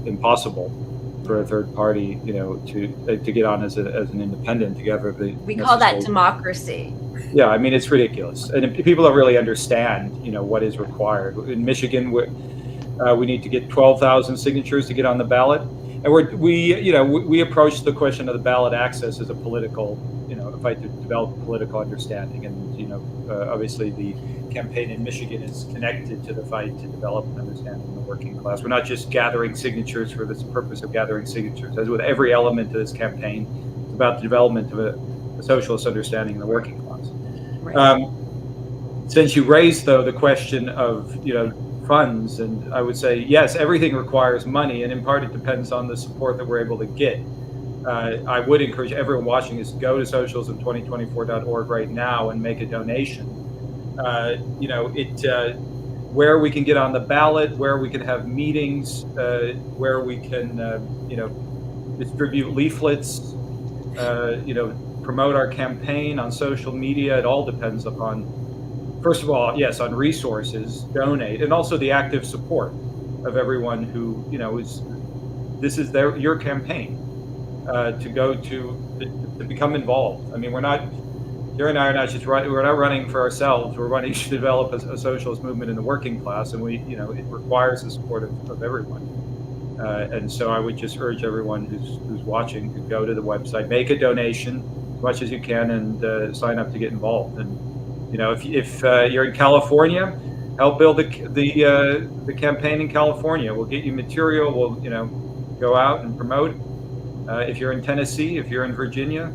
S4: impossible for a third party, to get on as an independent together.
S1: We call that democracy.
S4: Yeah, it's ridiculous, and people don't really understand, what is required. In Michigan, we need to get 12,000 signatures to get on the ballot, and we approach the question of the ballot access as a political, a fight to develop political understanding, and obviously the campaign in Michigan is connected to the fight to develop an understanding of the working class. We're not just gathering signatures for the purpose of gathering signatures. As with every element of this campaign, it's about the development of a socialist understanding of the working class. Right. Since you raised, though, the question of funds, and I would say yes, everything requires money, and in part it depends on the support that we're able to get. I would encourage everyone watching this to go to socialism2024.org right now and make a donation. Where we can get on the ballot, where we can have meetings, where we can distribute leaflets, promote our campaign on social media. It all depends upon, first of all, yes, on resources, donate, and also the active support of everyone who, this is your campaign to go to become involved. I mean, Jerry and I are not just we're not running for ourselves. We're running to develop a socialist movement in the working class, and it requires the support of everyone. And so I would just urge everyone who's watching to go to the website, make a donation as much as you can, and sign up to get involved. And if you're in California, help build the campaign in California. We'll get you material. We'll go out and promote. If you're in Tennessee, if you're in Virginia,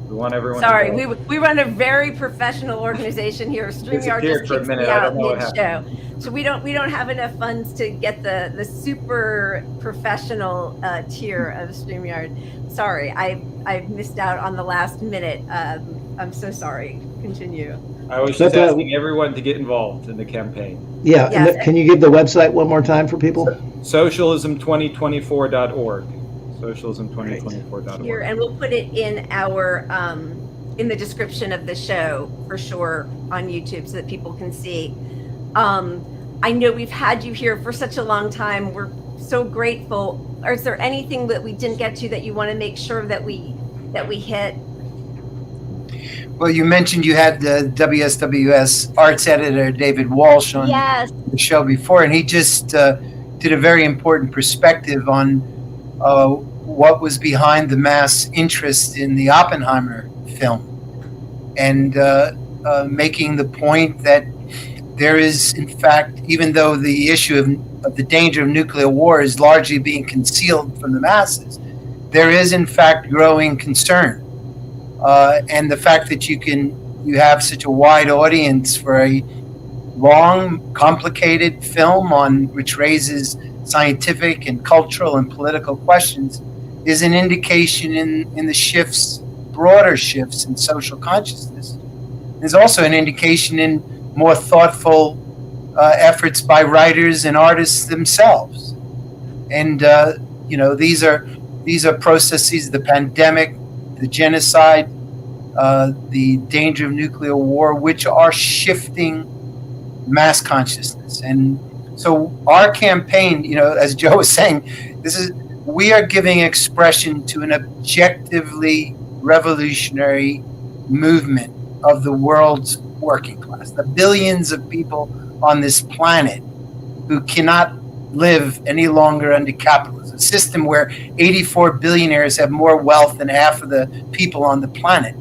S4: we want everyone.
S1: Sorry, we run a very professional organization here. StreamYard just kicks me out mid-show, so we don't have enough funds to get the super professional tier of StreamYard. Sorry, I missed out on the last minute. I'm so sorry. Continue.
S4: I was just asking everyone to get involved in the campaign.
S2: Yeah, yes. Can you give the website one more time for people?
S4: Socialism2024.org. Socialism2024.org.
S1: Here, and we'll put it in our in the description of the show for sure on YouTube so that people can see. I know we've had you here for such a long time. We're so grateful. Or is there anything that we didn't get to that you want to make sure that we hit?
S5: Well, you mentioned you had the WSWS arts editor, David Walsh, on the show before, and he just did a very important perspective on what was behind the mass interest in the Oppenheimer film, and making the point that there is, in fact, even though the issue of the danger of nuclear war is largely being concealed from the masses, there is, in fact, growing concern. And the fact that you have such a wide audience for a long, complicated film which raises scientific and cultural and political questions is an indication in the broader shifts in social consciousness. There's also an indication in more thoughtful efforts by writers and artists themselves. And these are processes: the pandemic, the genocide, the danger of nuclear war, which are shifting mass consciousness. And so our campaign, as Joe was saying, we are giving expression to an objectively revolutionary movement of the world's working class, the billions of people on this planet who cannot live any longer under capitalism, a system where 84 billionaires have more wealth than half of the people on the planet.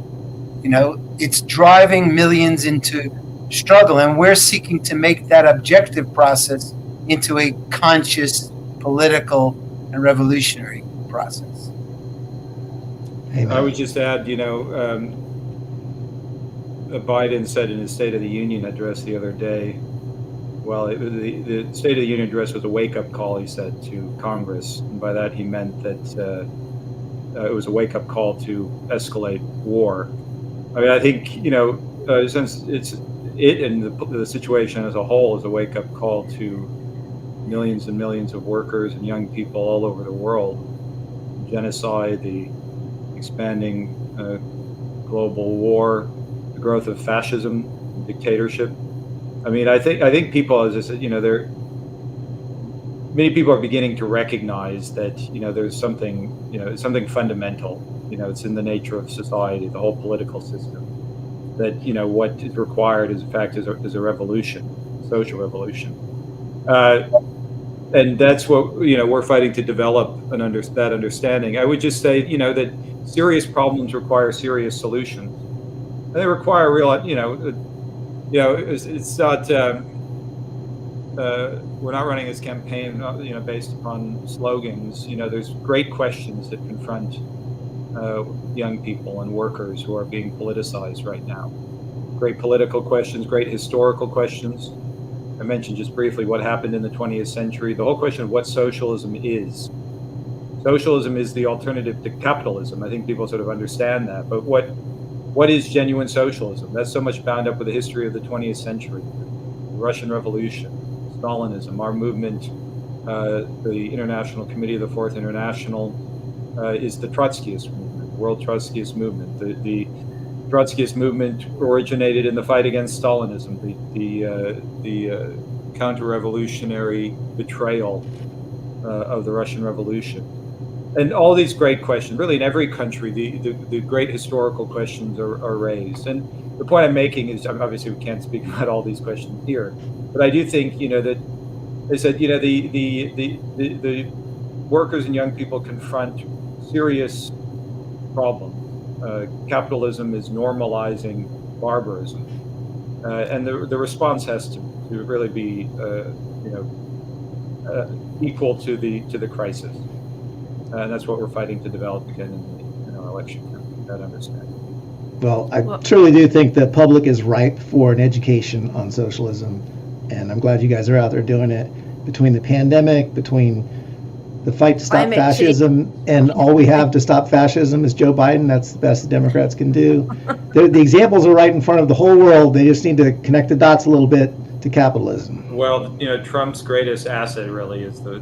S5: It's driving millions into struggle, and we're seeking to make that objective process into a conscious political and revolutionary process.
S4: I would just add, Biden said in his State of the Union address the other day, the State of the Union address was a wake-up call, he said, to Congress. And by that he meant that it was a wake-up call to escalate war. I mean, I think, since and the situation as a whole is a wake-up call to millions and millions of workers and young people all over the world. Genocide, the expanding global war, the growth of fascism, dictatorship. I mean, I think people, as I said, many people are beginning to recognize that, there's something, something fundamental, it's in the nature of society, the whole political system, that, what is required is, in fact, is a revolution, social revolution. And that's what, we're fighting to develop that understanding. I would just say, that serious problems require serious solutions. And they require real, it's not, we're not running this campaign, based upon slogans. There's great questions that confront young people and workers who are being politicized right now. Great political questions, great historical questions. I mentioned just briefly what happened in the 20th century. The whole question of what socialism is. Socialism is the alternative to capitalism. I think people sort of understand that. But what is genuine socialism? That's so much bound up with the history of the 20th century. The Russian Revolution, Stalinism, our movement The International Committee of the Fourth International is the Trotskyist movement, the World Trotskyist movement. The Trotskyist movement originated in the fight against Stalinism, the counter-revolutionary betrayal of the Russian Revolution. And all these great questions, really in every country, the great historical questions are raised. And the point I'm making is, obviously we can't speak about all these questions here, but I do think, that they said, the workers and young people confront serious problems. Capitalism is normalizing barbarism, and the response has to really be, equal to the crisis, and that's what we're fighting to develop again in our election campaign. That understanding.
S2: Well, I truly do think the public is ripe for an education on socialism, and I'm glad you guys are out there doing it. Between the pandemic, between the fight to stop fascism, and all we have to stop fascism is Joe Biden. That's the best the Democrats can do. The examples are right in front of the whole world. They just need to connect the dots a little bit to capitalism.
S4: Well, Trump's greatest asset really is the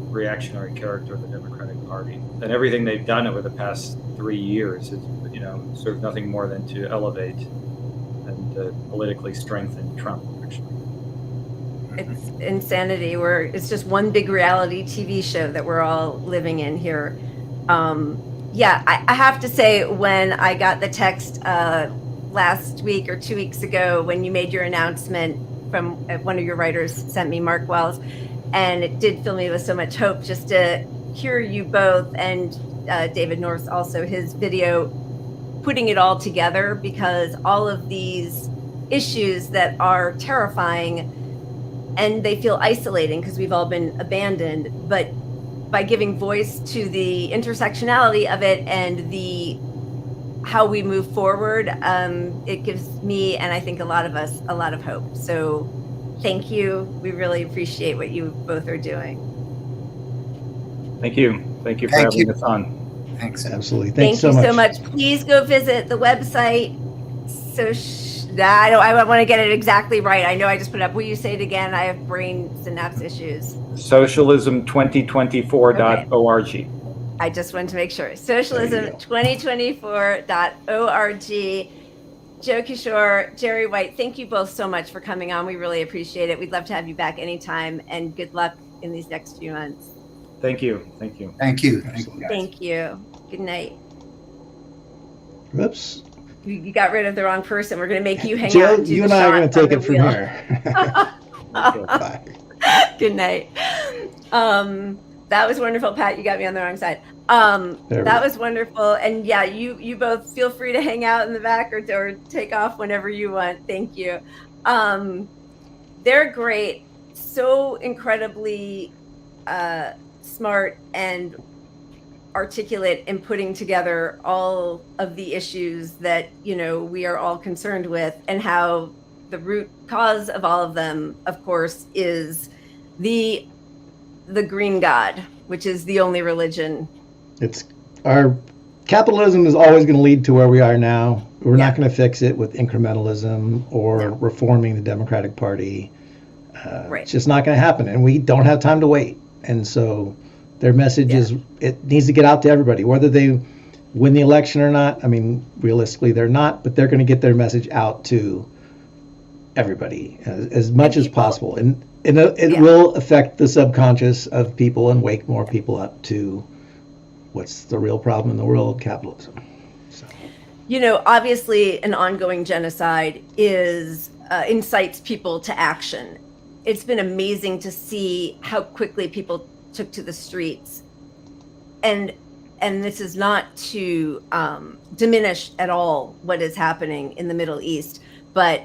S4: reactionary character of the Democratic Party, and everything they've done over the past 3 years is, served nothing more than to elevate and politically strengthen Trump. Actually,
S1: it's insanity. It's just one big reality TV show that we're all living in here. I have to say, when I got the text last week or 2 weeks ago, when you made your announcement, from one of your writers sent me, Mark Wells, and it did fill me with so much hope just to hear you both, and David North also, his video, putting it all together, because all of these issues that are terrifying, and they feel isolating because we've all been abandoned, but by giving voice to the intersectionality of it and how we move forward, it gives me, and I think a lot of us, a lot of hope. So thank you. We really appreciate what you both are doing.
S4: Thank you. Thank you for having us on.
S5: Thanks.
S2: Absolutely.
S1: Thank you so much. Please go visit the website. I want to get it exactly right. I know I just put it up. Will you say it again? I have brain synapse issues.
S4: Socialism2024.org.
S1: Okay. I just wanted to make sure. Socialism2024.org. Joe Kishore, Jerry White, thank you both so much for coming on. We really appreciate it. We'd love to have you back anytime, and good luck in these next few months.
S4: Thank you. Thank you.
S5: Thank you.
S1: Thank you. Good night.
S2: Whoops.
S1: You got rid of the wrong person. We're going to make you hang
S2: Joe,
S1: out. And do
S2: you
S1: the
S2: and I are going
S1: shot
S2: to take
S1: on
S2: it
S1: the
S2: from
S1: wheel.
S2: here. Bye.
S1: Good night. That was wonderful, Pat. You got me on the wrong side. That was wonderful. And yeah, you both feel free to hang out in the back or take off whenever you want. Thank you. They're great. So incredibly smart and articulate in putting together all of the issues that, we are all concerned with, and how the root cause of all of them, of course, is the green god, which is the only religion.
S2: Our capitalism is always going to lead to where we are now. We're not going to fix it with incrementalism or reforming the Democratic Party. It's just not going to happen, and we don't have time to wait. And so their message is, it needs to get out to everybody, whether they win the election or not. I mean, realistically, they're not, but they're going to get their message out to everybody as much as possible. And it will affect the subconscious of people and wake more people up to what's the real problem in the world: capitalism. So.
S1: Obviously an ongoing genocide incites people to action. It's been amazing to see how quickly people took to the streets. And this is not to diminish at all what is happening in the Middle East, but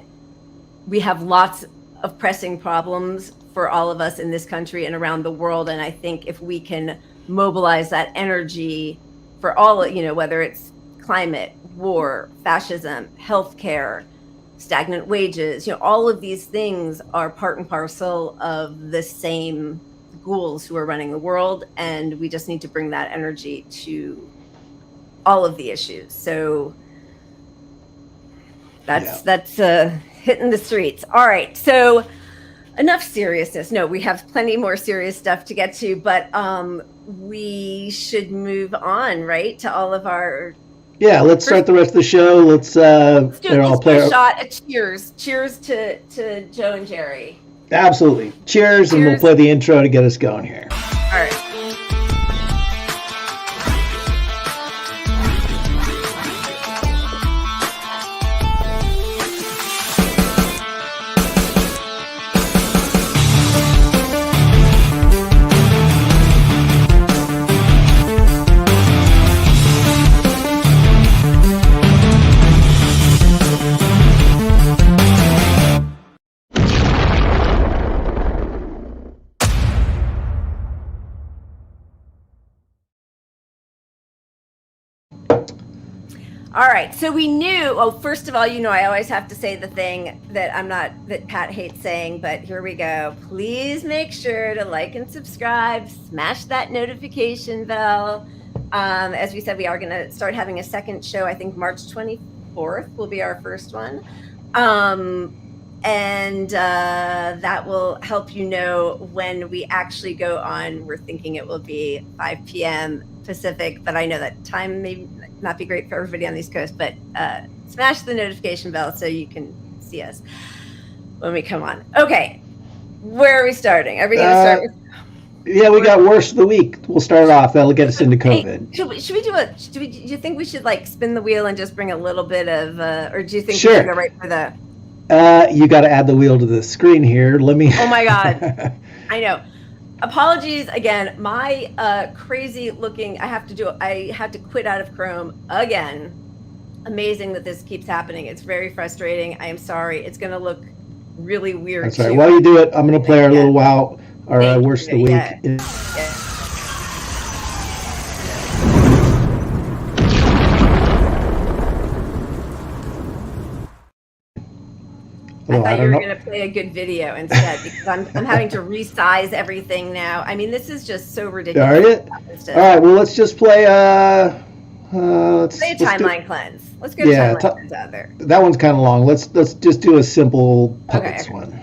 S1: we have lots of pressing problems for all of us in this country and around the world. And I think if we can mobilize that energy for all, whether it's climate, war, fascism, healthcare, stagnant wages, all of these things are part and parcel of the same ghouls who are running the world. And we just need to bring that energy to all of the issues. So that's hitting the streets. All right. So enough seriousness. No, we have plenty more serious stuff to get to, but we should move on, right, to all of our.
S2: Yeah, let's start the rest of the show. Let's
S1: do a shot. Cheers to Joe and Jerry.
S2: Absolutely. Cheers, and we'll play the intro to get us going here.
S1: All right. All right, so we knew, first of all, I always have to say the thing that that Pat hates saying, but here we go. Please make sure to like and subscribe, smash that notification bell. As we said, we are going to start having a second show. I think March 24th will be our first one. And that will help you know when we actually go on. We're thinking it will be 5 p.m. Pacific, but I know that time may not be great for everybody on the East Coast, but smash the notification bell so you can see us when we come on. Okay, where are we starting? Are we going to start with?
S2: Yeah, we got worst of the week. We'll start it off. That'll get us into COVID.
S1: Hey, should we do you think we should spin the wheel and just bring a little bit of, or do you think
S2: sure.
S1: we should go right for the?
S2: You got to add the wheel to the screen here. Let me.
S1: Oh my God, I know. Apologies again. My crazy looking. I had to quit out of Chrome again. Amazing that this keeps happening. It's very frustrating. I am sorry. It's going to look really weird.
S2: That's right. While you do it, I'm going to play our little wow. Our worst of the week.
S1: Yeah. I thought you were going to play a good video instead, because I'm having to resize everything now. I mean, this is just so ridiculous.
S2: Are you? All right. Well, let's just play.
S1: Let's play a timeline cleanse. Let's go to timeline cleanse out there.
S2: That one's kind of long. Let's just do a simple puppets one.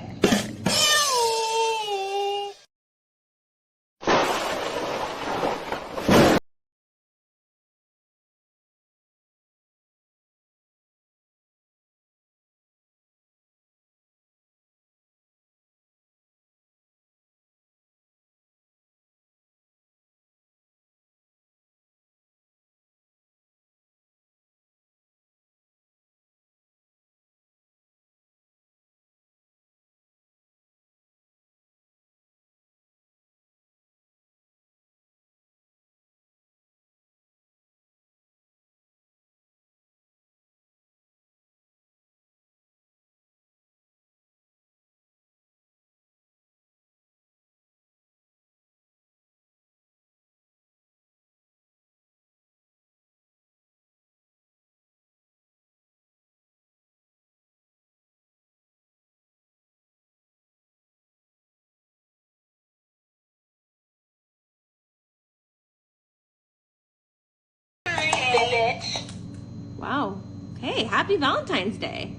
S1: Wow. Hey, happy Valentine's Day.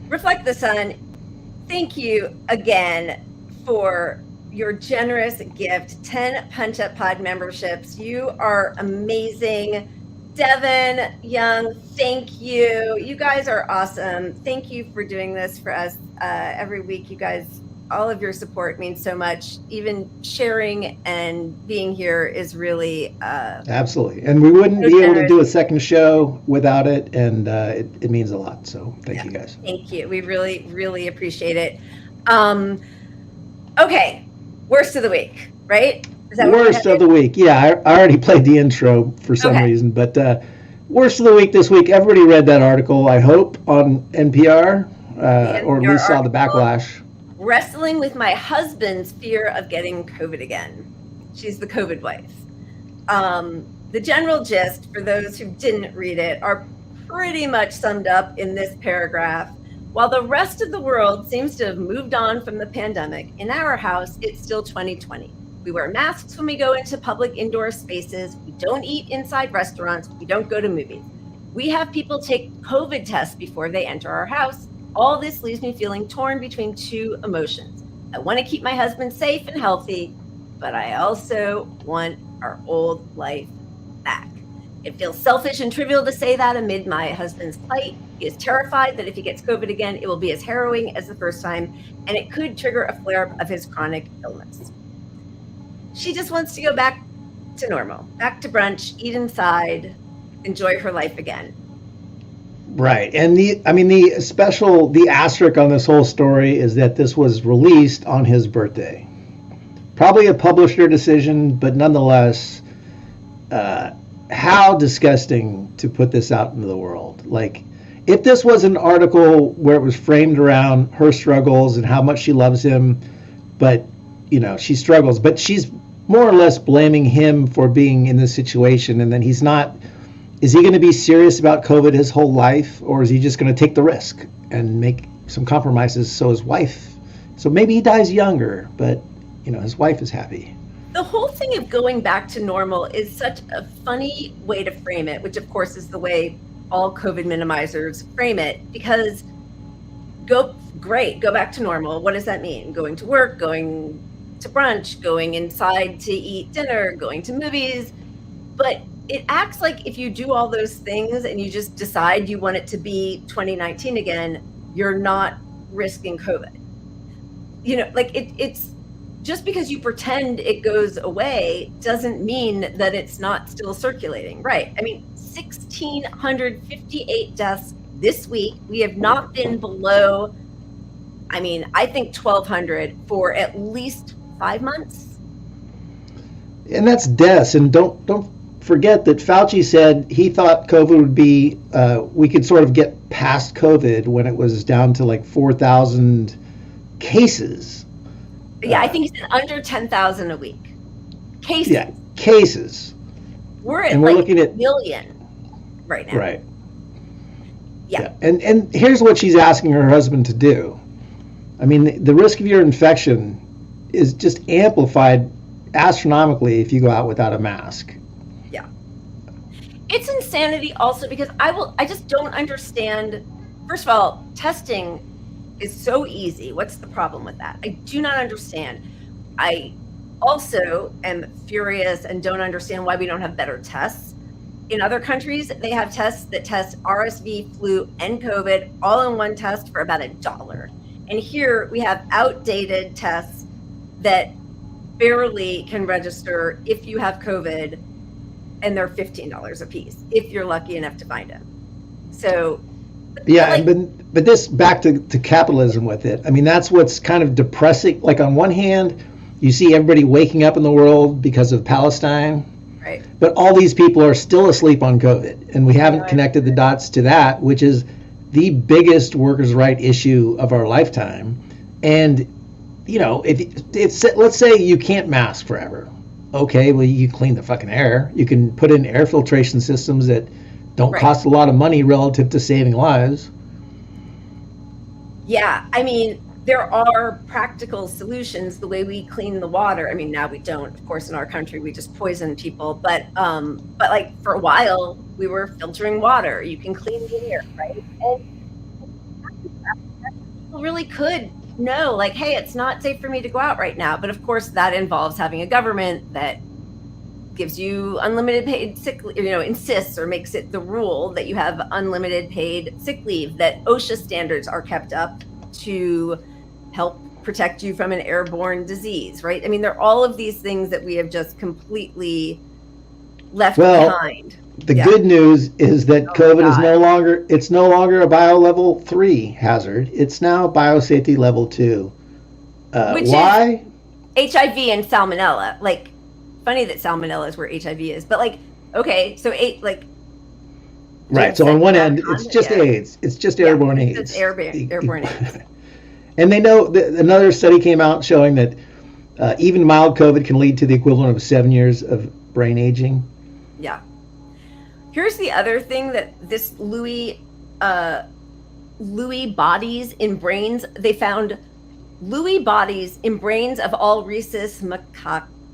S1: Reflect the Sun, thank you again for your generous gift, 10 Punch Up Pod memberships. You are amazing. Devin, Young, thank you. You guys are awesome. Thank you for doing this for us every week. You guys, all of your support means so much. Even sharing and being here is really
S2: absolutely. And we wouldn't be able to do a second show without it, and it means a lot. So thank you guys.
S1: Thank you. We really, really appreciate it. Okay, worst of the week, right? Is that
S2: worst of the week? Yeah, I already played the intro for some reason, but worst of the week this week. Everybody read that article, I hope, on NPR, or at least saw the backlash.
S1: Wrestling with my husband's fear of getting COVID again. She's the COVID wife. The general gist, for those who didn't read it, are pretty much summed up in this paragraph. While the rest of the world seems to have moved on from the pandemic, in our house, it's still 2020. We wear masks when we go into public indoor spaces. We don't eat inside restaurants. We don't go to movies. We have people take COVID tests before they enter our house. All this leaves me feeling torn between two emotions. I want to keep my husband safe and healthy, but I also want our old life back. It feels selfish and trivial to say that amid my husband's plight. He is terrified that if he gets COVID again, it will be as harrowing as the first time, and it could trigger a flare-up of his chronic illness. She just wants to go back to normal, back to brunch, eat inside, enjoy her life again.
S2: Right. And the asterisk on this whole story is that this was released on his birthday. Probably a publisher decision, but nonetheless, how disgusting to put this out into the world. Like, if this was an article where it was framed around her struggles and how much she loves him, but, she struggles, but she's more or less blaming him for being in this situation, and then he's not. Is he going to be serious about COVID his whole life, or is he just going to take the risk and make some compromises so maybe he dies younger, but his wife is happy?
S1: The whole thing of going back to normal is such a funny way to frame it, which of course is the way all COVID minimizers frame it, because go back to normal. What does that mean? Going to work, going to brunch, going inside to eat dinner, going to movies. But it acts like if you do all those things and you just decide you want it to be 2019 again, you're not risking COVID. It's just because you pretend it goes away doesn't mean that it's not still circulating, right? 1,658 deaths this week. We have not been below, I think 1,200 for at least 5 months.
S2: And that's deaths. And don't forget that Fauci said he thought COVID would be, we could sort of get past COVID when it was down to like 4,000 cases.
S1: Yeah, I think he said under 10,000 a week. Cases.
S2: Yeah, cases.
S1: We're looking at million right now.
S2: Right.
S1: Yeah.
S2: And here's what she's asking her husband to do. The risk of your infection is just amplified astronomically if you go out without a mask.
S1: Yeah. It's insanity also because I just don't understand. First of all, testing is so easy. What's the problem with that? I do not understand. I also am furious and don't understand why we don't have better tests. In other countries, they have tests that test RSV, flu, and COVID all in one test for about $1. And here we have outdated tests that barely can register if you have COVID, and they're $15 a piece if you're lucky enough to find them. So
S2: yeah, but this back to capitalism with it. That's what's kind of depressing. Like, on one hand, you see everybody waking up in the world because of Palestine,
S1: right? But
S2: all these people are still asleep on COVID, and we haven't connected the dots to that, which is the biggest workers' right issue of our lifetime. And if let's say you can't mask forever, okay, well, you clean the fucking air. You can put in air filtration systems that don't cost a lot of money relative to saving lives.
S1: Yeah, there are practical solutions. The way we clean the water. Now we don't, of course, in our country we just poison people. But like for a while we were filtering water. You can clean the air, right? And people really could know, like, hey, it's not safe for me to go out right now. But of course, that involves having a government that gives you unlimited paid sick leave, insists or makes it the rule that you have unlimited paid sick leave, that OSHA standards are kept up to help protect you from an airborne disease, right? There are all of these things that we have just completely left behind.
S2: The good news is that COVID is no longer a bio-level 3 hazard. It's now biosafety level 2. Why?
S1: Is HIV and salmonella. Like, funny that salmonella is where HIV is, but okay, so
S2: right. So on one end, it's just AIDS. It's just airborne AIDS.
S1: It's airborne AIDS.
S2: And they know that another study came out showing that even mild COVID can lead to the equivalent of 7 years of brain aging.
S1: Yeah. Here's the other thing that this Lewy bodies in brains, they found Lewy bodies in brains of all rhesus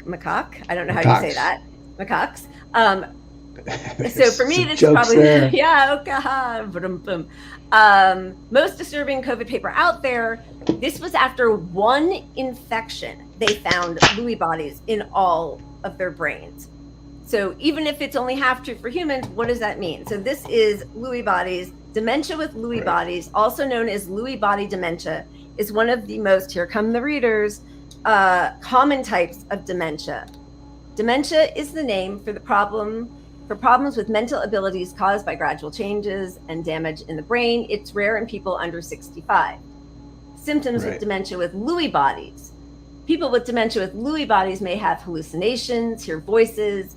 S1: macaque. I don't know how you say that. Macaques. So for me, this is
S2: Jokes
S1: probably
S2: there.
S1: yeah. Most disturbing COVID paper out there. This was after one infection. They found Lewy bodies in all of their brains. So even if it's only half true for humans, what does that mean? So this is Lewy bodies. Dementia with Lewy bodies, also known as Lewy body dementia, is one of the most, here come the readers, common types of dementia. Dementia is the name for problems with mental abilities caused by gradual changes and damage in the brain. It's rare in people under 65. Symptoms of dementia with Lewy bodies. People with dementia with Lewy bodies may have hallucinations, hear voices,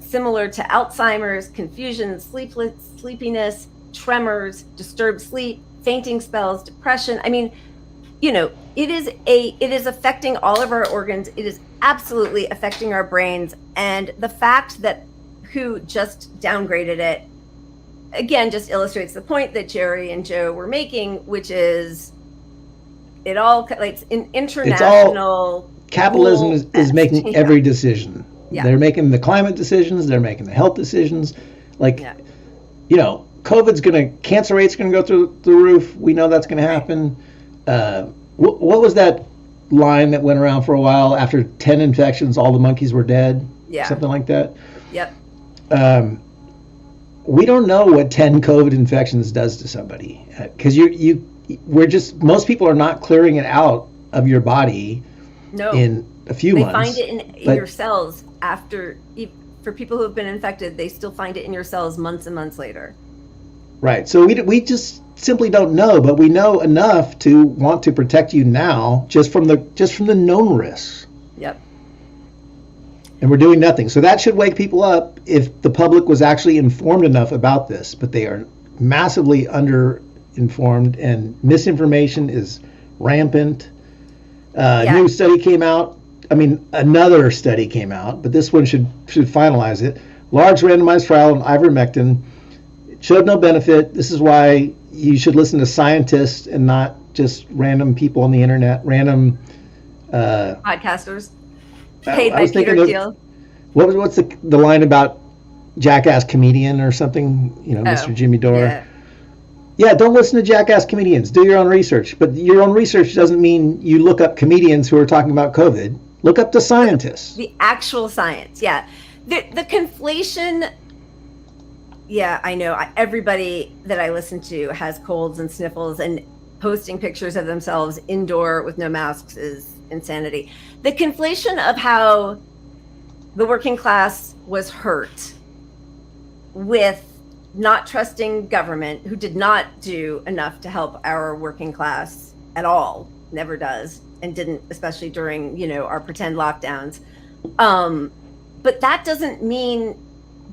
S1: similar to Alzheimer's, confusion, sleepiness, tremors, disturbed sleep, fainting spells, depression. I mean, it is affecting all of our organs. It is absolutely affecting our brains. And the fact that WHO just downgraded it, again, just illustrates the point that Jerry and Joe were making, which is it's an international.
S2: Capitalism is making every decision.
S1: Yeah.
S2: They're making the climate decisions. They're making the health decisions. Cancer rate's going to go through the roof. We know that's going to happen. What was that line that went around for a while? After 10 infections, all the monkeys were dead.
S1: Yeah.
S2: Something like that.
S1: Yep.
S2: We don't know what 10 COVID infections does to somebody, because most people are not clearing it out of your body in a few months.
S1: They find it in your cells after. For people who have been infected, they still find it in your cells months and months later.
S2: Right. So we just simply don't know, but we know enough to want to protect you now, just from the known risks.
S1: Yep.
S2: And we're doing nothing. So that should wake people up if the public was actually informed enough about this, but they are massively under-informed, and misinformation is rampant. New study came out. Another study came out, but this one should finalize it. Large randomized trial on ivermectin showed no benefit. This is why you should listen to scientists and not just random people on the internet, random
S1: podcasters paid by Peter Thiel.
S2: What's the line about jackass comedian or something? Mr. Jimmy Dore. Yeah, don't listen to jackass comedians. Do your own research. But your own research doesn't mean you look up comedians who are talking about COVID. Look up the scientists.
S1: The actual science, yeah. The conflation, yeah, I know. Everybody that I listen to has colds and sniffles, and posting pictures of themselves indoor with no masks is insanity. The conflation of how the working class was hurt with not trusting government, who did not do enough to help our working class at all, never does, and didn't, especially during, our pretend lockdowns. But that doesn't mean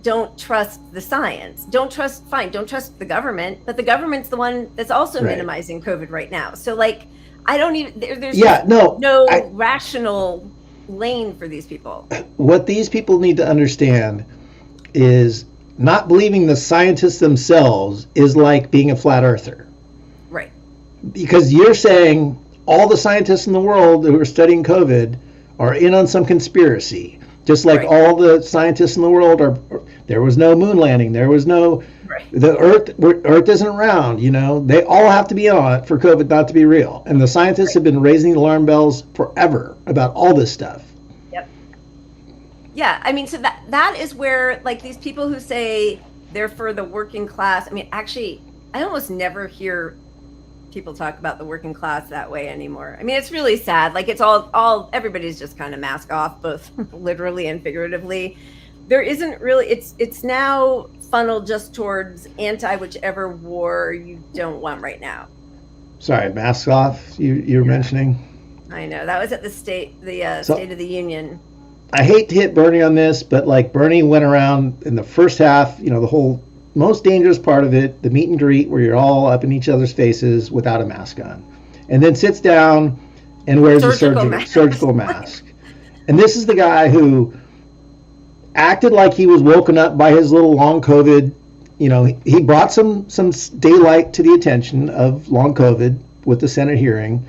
S1: don't trust the science. Don't trust the government, but the government's the one that's also minimizing COVID right now. So I don't even, there's no rational lane for these people.
S2: What these people need to understand is not believing the scientists themselves is like being a flat earther.
S1: Right. Because
S2: you're saying all the scientists in the world who are studying COVID are in on some conspiracy. Just like all the scientists in the world there was no moon landing, there was no, the Earth isn't round, they all have to be on it for COVID not to be real. And the scientists have been raising alarm bells forever about all this stuff.
S1: Yep. Yeah, so that is where, these people who say they're for the working class, actually, I almost never hear people talk about the working class that way anymore. It's really sad. It's all everybody's just kind of mask off, both literally and figuratively. There isn't really, it's now funneled just towards anti whichever war you don't want right now.
S2: Sorry, mask off, you're mentioning?
S1: I know, that was at the State of the Union.
S2: I hate to hit Bernie on this, but Bernie went around in the first half, the whole most dangerous part of it, the meet and greet where you're all up in each other's faces without a mask on, and then sits down and wears a surgical mask. And this is the guy who acted like he was woken up by his little long COVID. He brought some daylight to the attention of long COVID with the Senate hearing,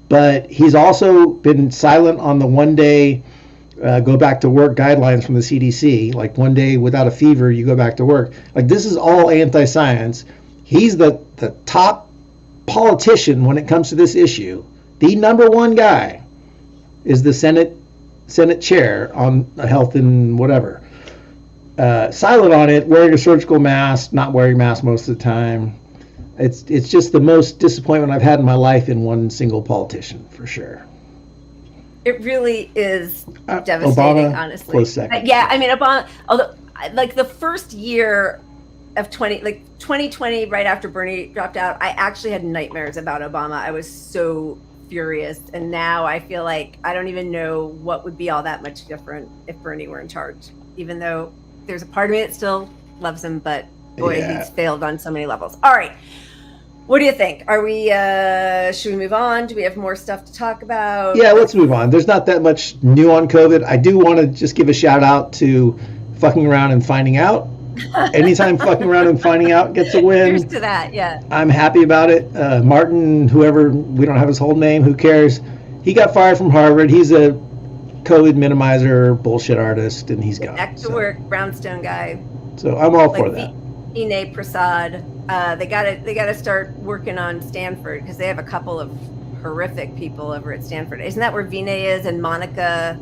S2: but he's also been silent on the 1 day go back to work guidelines from the CDC. Like one day without a fever, you go back to work. Like this is all anti-science. He's the top politician when it comes to this issue. The number one guy is the Senate chair on health and whatever. Silent on it, wearing a surgical mask, not wearing a mask most of the time. It's just the most disappointment I've had in my life in one single politician, for sure.
S1: It really is devastating,
S2: Obama,
S1: honestly.
S2: close second.
S1: Yeah, I mean, Obama, although, like, the first year of 2020, right after Bernie dropped out, I actually had nightmares about Obama. I was so furious. And now I feel like I don't even know what would be all that much different if Bernie were in charge, even though there's a part of me that still loves him, but boy, he's failed on so many levels. All right. What do you think? Are we, should we move on? Do we have more stuff to talk about?
S2: Yeah, let's move on. There's not that much new on COVID. I do want to just give a shout out to fucking around and finding out. Anytime fucking around and finding out gets a win.
S1: Here's to that, yeah.
S2: I'm happy about it. Martin, whoever, we don't have his whole name, who cares? He got fired from Harvard. He's a COVID minimizer, bullshit artist, and he's gone.
S1: Back to work, brownstone guy.
S2: So I'm all for that.
S1: Vinay Prasad. They gotta start working on Stanford because they have a couple of horrific people over at Stanford. Isn't that where Vinay is and Monica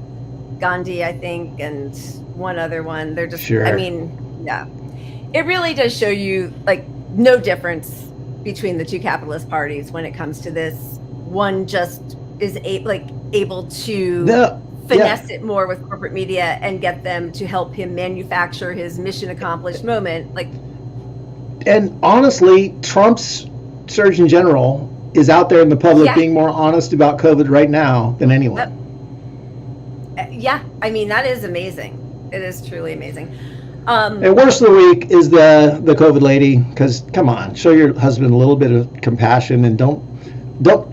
S1: Gandhi, I think, and one other one? They're just,
S2: sure.
S1: I mean, yeah. It really does show you like no difference between the two capitalist parties when it comes to this. One just is able to finesse it more with corporate media and get them to help him manufacture his mission accomplished moment. Like,
S2: and honestly, Trump's Surgeon General is out there in the public being more honest about COVID right now than anyone.
S1: Yeah, I mean, that is amazing. It is truly amazing.
S2: And worst of the week is the COVID lady, because come on, show your husband a little bit of compassion and don't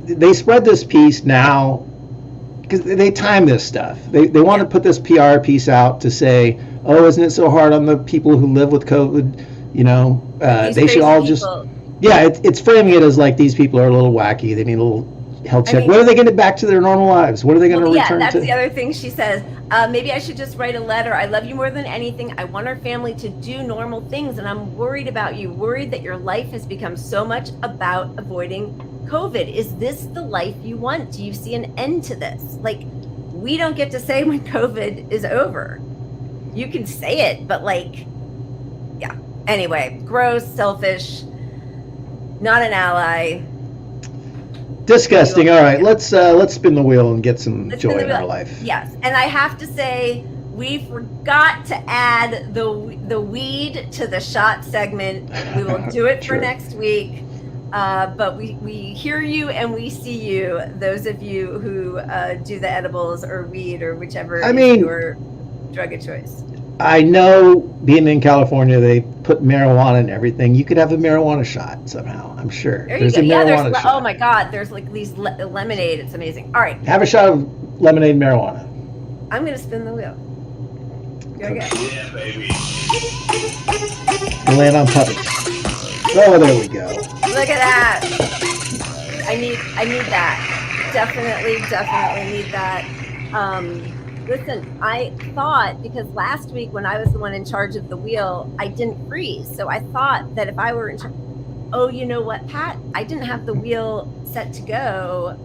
S2: they spread this piece now because they time this stuff. They want to put this PR piece out to say, oh, isn't it so hard on the people who live with COVID? You know, they should all just, it's framing it as like these people are a little wacky. They need a little health check. When are they going to get back to their normal lives? What are they going to return to?
S1: Yeah, that's the other thing she says. Maybe I should just write a letter. I love you more than anything. I want our family to do normal things, and I'm worried about you, worried that your life has become so much about avoiding COVID. Is this the life you want? Do you see an end to this? Like, we don't get to say when COVID is over. You can say it, but like, yeah. Anyway, gross, selfish, not an ally.
S2: Disgusting. All right, let's spin the wheel and get some joy in our life.
S1: Yes, and I have to say, we forgot to add the weed to the shot segment. We will do it for next week. But we hear you and we see you. Those of you who do the edibles or weed or whichever is your drug of choice.
S2: I know, being in California, they put marijuana in everything. You could have a marijuana shot somehow, I'm sure.
S1: There's a marijuana shot. Oh my God, there's like these lemonade. It's amazing. All right.
S2: Have a shot of lemonade marijuana.
S1: I'm going to spin the wheel. Go again.
S6: Yeah, baby.
S2: We'll land on puppets. Oh, there we go.
S1: Look at that. I need that. Definitely need that. Listen, I thought, because last week when I was the one in charge of the wheel, I didn't freeze. So I thought that if I were in charge, oh, you know what, Pat? I didn't have the wheel set to go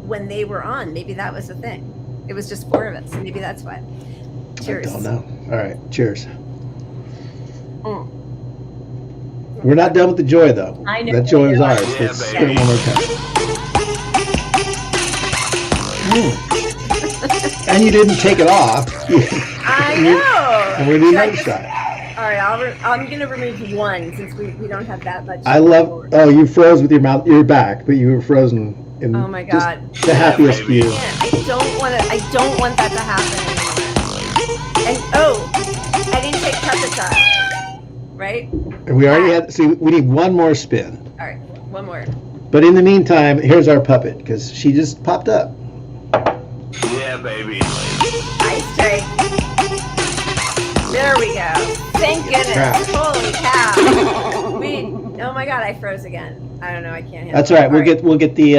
S1: when they were on. Maybe that was the thing. It was just 4 of us. So maybe that's why. Cheers.
S2: I don't know. All right. Cheers. We're not done with the joy, though.
S1: I know.
S2: That joy is ours.
S6: Yeah,
S2: Let's spin it one more time. And you didn't take it off.
S1: I know.
S2: And we're doing another shot.
S1: All right, I'm going to remove one since we don't have that much.
S2: I love. Oh, you froze with your mouth. You're back, but you were frozen. In
S1: oh my God.
S2: Just the happiest view.
S1: I don't want that to happen anymore. And I didn't take puppets off. Right?
S2: And we already had. See, we need one more spin.
S1: All right, one more.
S2: But in the meantime, here's our puppet because she just popped up.
S6: Yeah, baby.
S1: Nice strike. There we go. Thank goodness.
S2: Crap.
S1: Holy cow. Oh my God, I froze again. I don't know. I can't handle
S2: That's
S1: it.
S2: all right. We'll get the.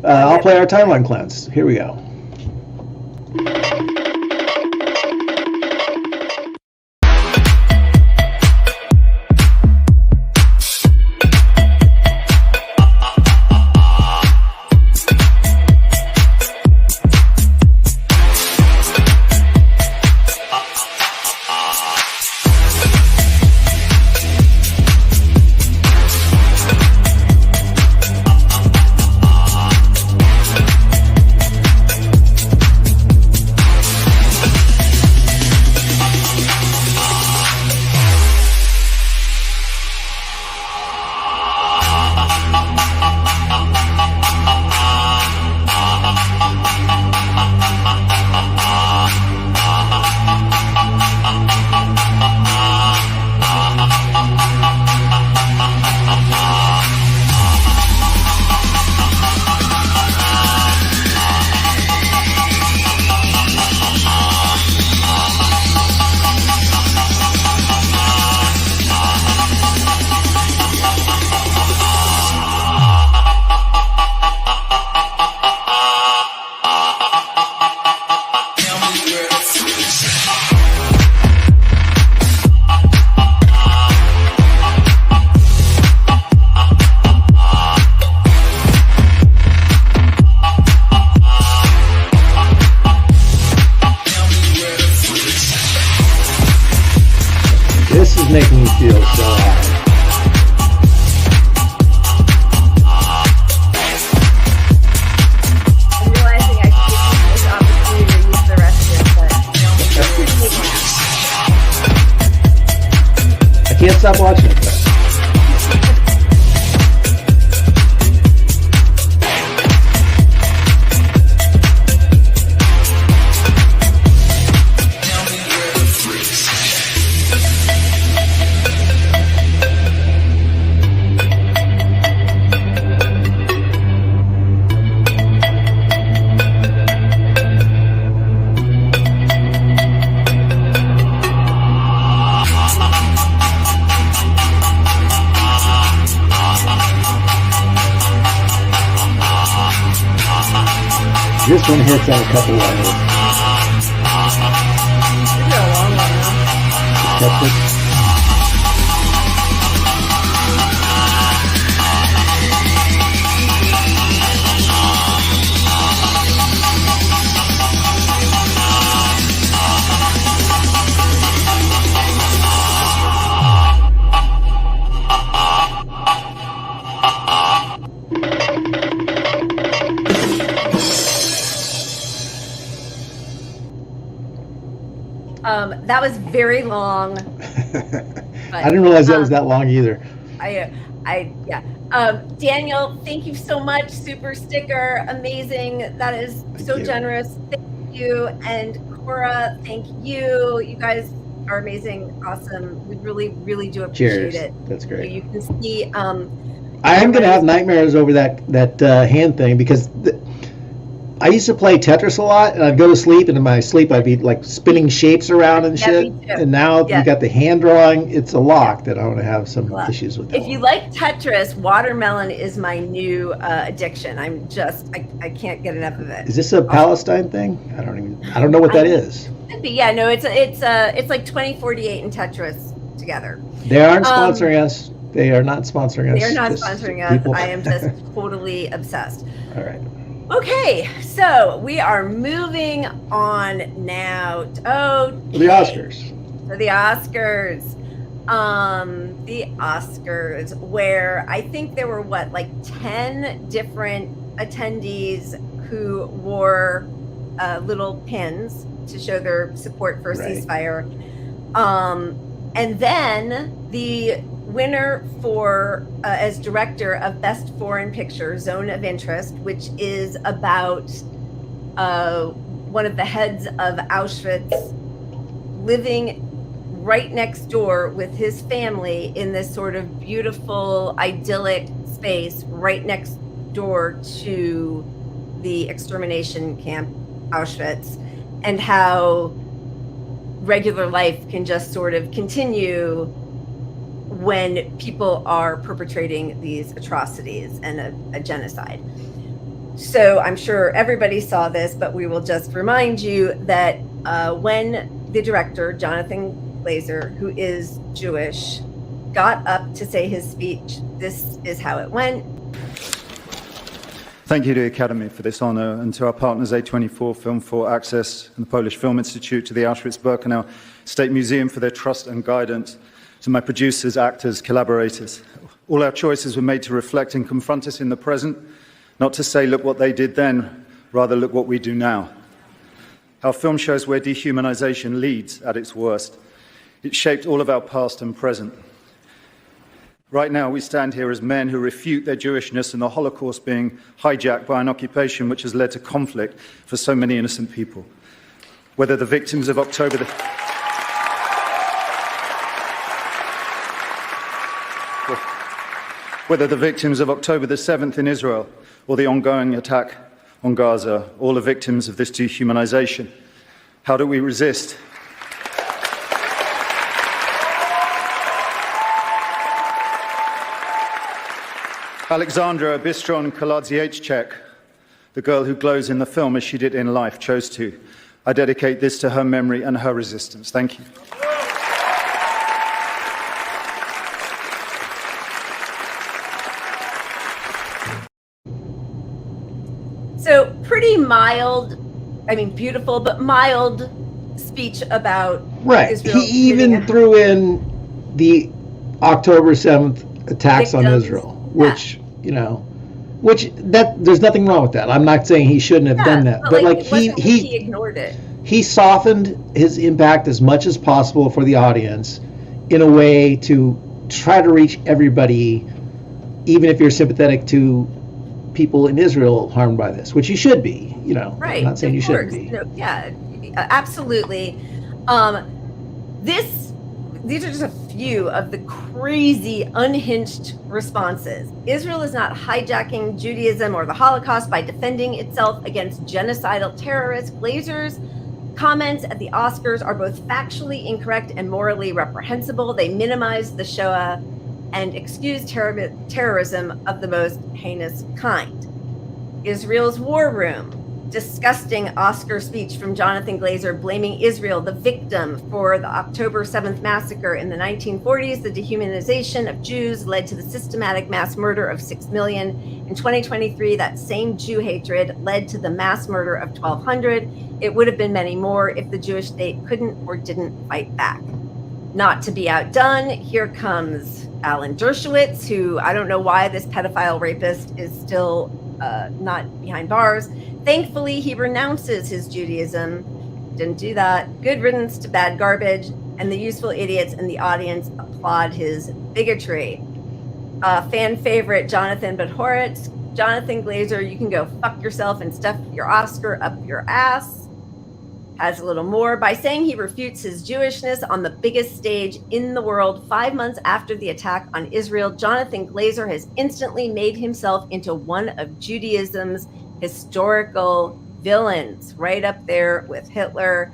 S2: I'll play our timeline cleanse. Here we go. This is making me feel so happy.
S1: I'm realizing I should use this opportunity to use the restroom, but
S2: I can't stop watching it. This one hits on a couple levels.
S1: this is a long one now.
S2: That's it.
S1: That was very long.
S2: I didn't realize that was that long either.
S1: Yeah. Daniel, thank you so much. Super sticker, amazing. That is so
S2: you.
S1: generous. Thank you. And Cora, thank you. You guys are amazing, awesome. We really, really do appreciate
S2: Cheers.
S1: it.
S2: That's great.
S1: You can see.
S2: I am going to have nightmares over that hand thing because I used to play Tetris a lot, and I'd go to sleep, and in my sleep I'd be like spinning shapes around and
S1: Yeah,
S2: shit.
S1: me too.
S2: And now
S1: Yeah.
S2: you got the hand drawing. It's a lock that I want to have some issues with. That
S1: If you
S2: one.
S1: like Tetris, watermelon is my new addiction. I can't get enough of it.
S2: Is this a Palestine thing? I don't know what that is.
S1: Could be, yeah, no, it's like 2048 and Tetris together.
S2: They aren't sponsoring us. They are not sponsoring us.
S1: They're not
S2: Just
S1: sponsoring us.
S2: people.
S1: I am just totally obsessed.
S2: All right.
S1: Okay, so we are moving on now.
S2: The Oscars.
S1: So the Oscars. The Oscars, where I think there were 10 different attendees who wore little pins to show their support for a
S2: Right.
S1: ceasefire. And then the winner for as director of Best Foreign Picture, Zone of Interest, which is about one of the heads of Auschwitz living right next door with his family in this sort of beautiful, idyllic space right next door to the extermination camp Auschwitz, and how regular life can just sort of continue when people are perpetrating these atrocities and a genocide. So I'm sure everybody saw this, but we will just remind you that when the director, Jonathan Glazer, who is Jewish, got up to say his speech, this is how it went.
S7: Thank you to the Academy for this honour, and to our partners A24, Film for Access, and the Polish Film Institute, to the Auschwitz-Birkenau State Museum for their trust and guidance, to my producers, actors, collaborators. All our choices were made to reflect and confront us in the present, not to say, look what they did then, rather look what we do now. Our film shows where dehumanization leads at its worst. It shaped all of our past and present. Right now, we stand here as men who refute their Jewishness and the Holocaust being hijacked by an occupation which has led to conflict for so many innocent people. Whether the victims of October the 7th in Israel, or the ongoing attack on Gaza, all are victims of this dehumanization. How do we resist? Alexandra Bistron-Koladziejczak, the girl who glows in the film as she did in life, chose to. I dedicate this to her memory and her resistance. Thank you.
S1: So pretty mild, I mean beautiful, but mild speech about Israel.
S2: He even threw in the October 7th attacks on Israel, which, there's nothing wrong with that. I'm not saying he shouldn't have done that, but he
S1: ignored it.
S2: He softened his impact as much as possible for the audience in a way to try to reach everybody, even if you're sympathetic to people in Israel harmed by this, which you should be,
S1: Right.
S2: I'm not saying you shouldn't be.
S1: No, yeah, absolutely. These are just a few of the crazy, unhinged responses. Israel is not hijacking Judaism or the Holocaust by defending itself against genocidal terrorists. Glazer's comments at the Oscars are both factually incorrect and morally reprehensible. They minimize the Shoah and excuse terrorism of the most heinous kind. Israel's war room. Disgusting Oscar speech from Jonathan Glazer blaming Israel, the victim, for the October 7th massacre in the 1940s. The dehumanization of Jews led to the systematic mass murder of 6 million. In 2023, that same Jew hatred led to the mass murder of 1,200. It would have been many more if the Jewish state couldn't or didn't fight back. Not to be outdone, here comes Alan Dershowitz, who I don't know why this pedophile rapist is still not behind bars. Thankfully, he renounces his Judaism. Didn't do that. Good riddance to bad garbage. And the useful idiots in the audience applaud his bigotry. Fan favorite Jonathan Buthoritz. Jonathan Glazer, you can go fuck yourself and stuff your Oscar up your ass. Has a little more. By saying he refutes his Jewishness on the biggest stage in the world 5 months after the attack on Israel, Jonathan Glazer has instantly made himself into one of Judaism's historical villains, right up there with Hitler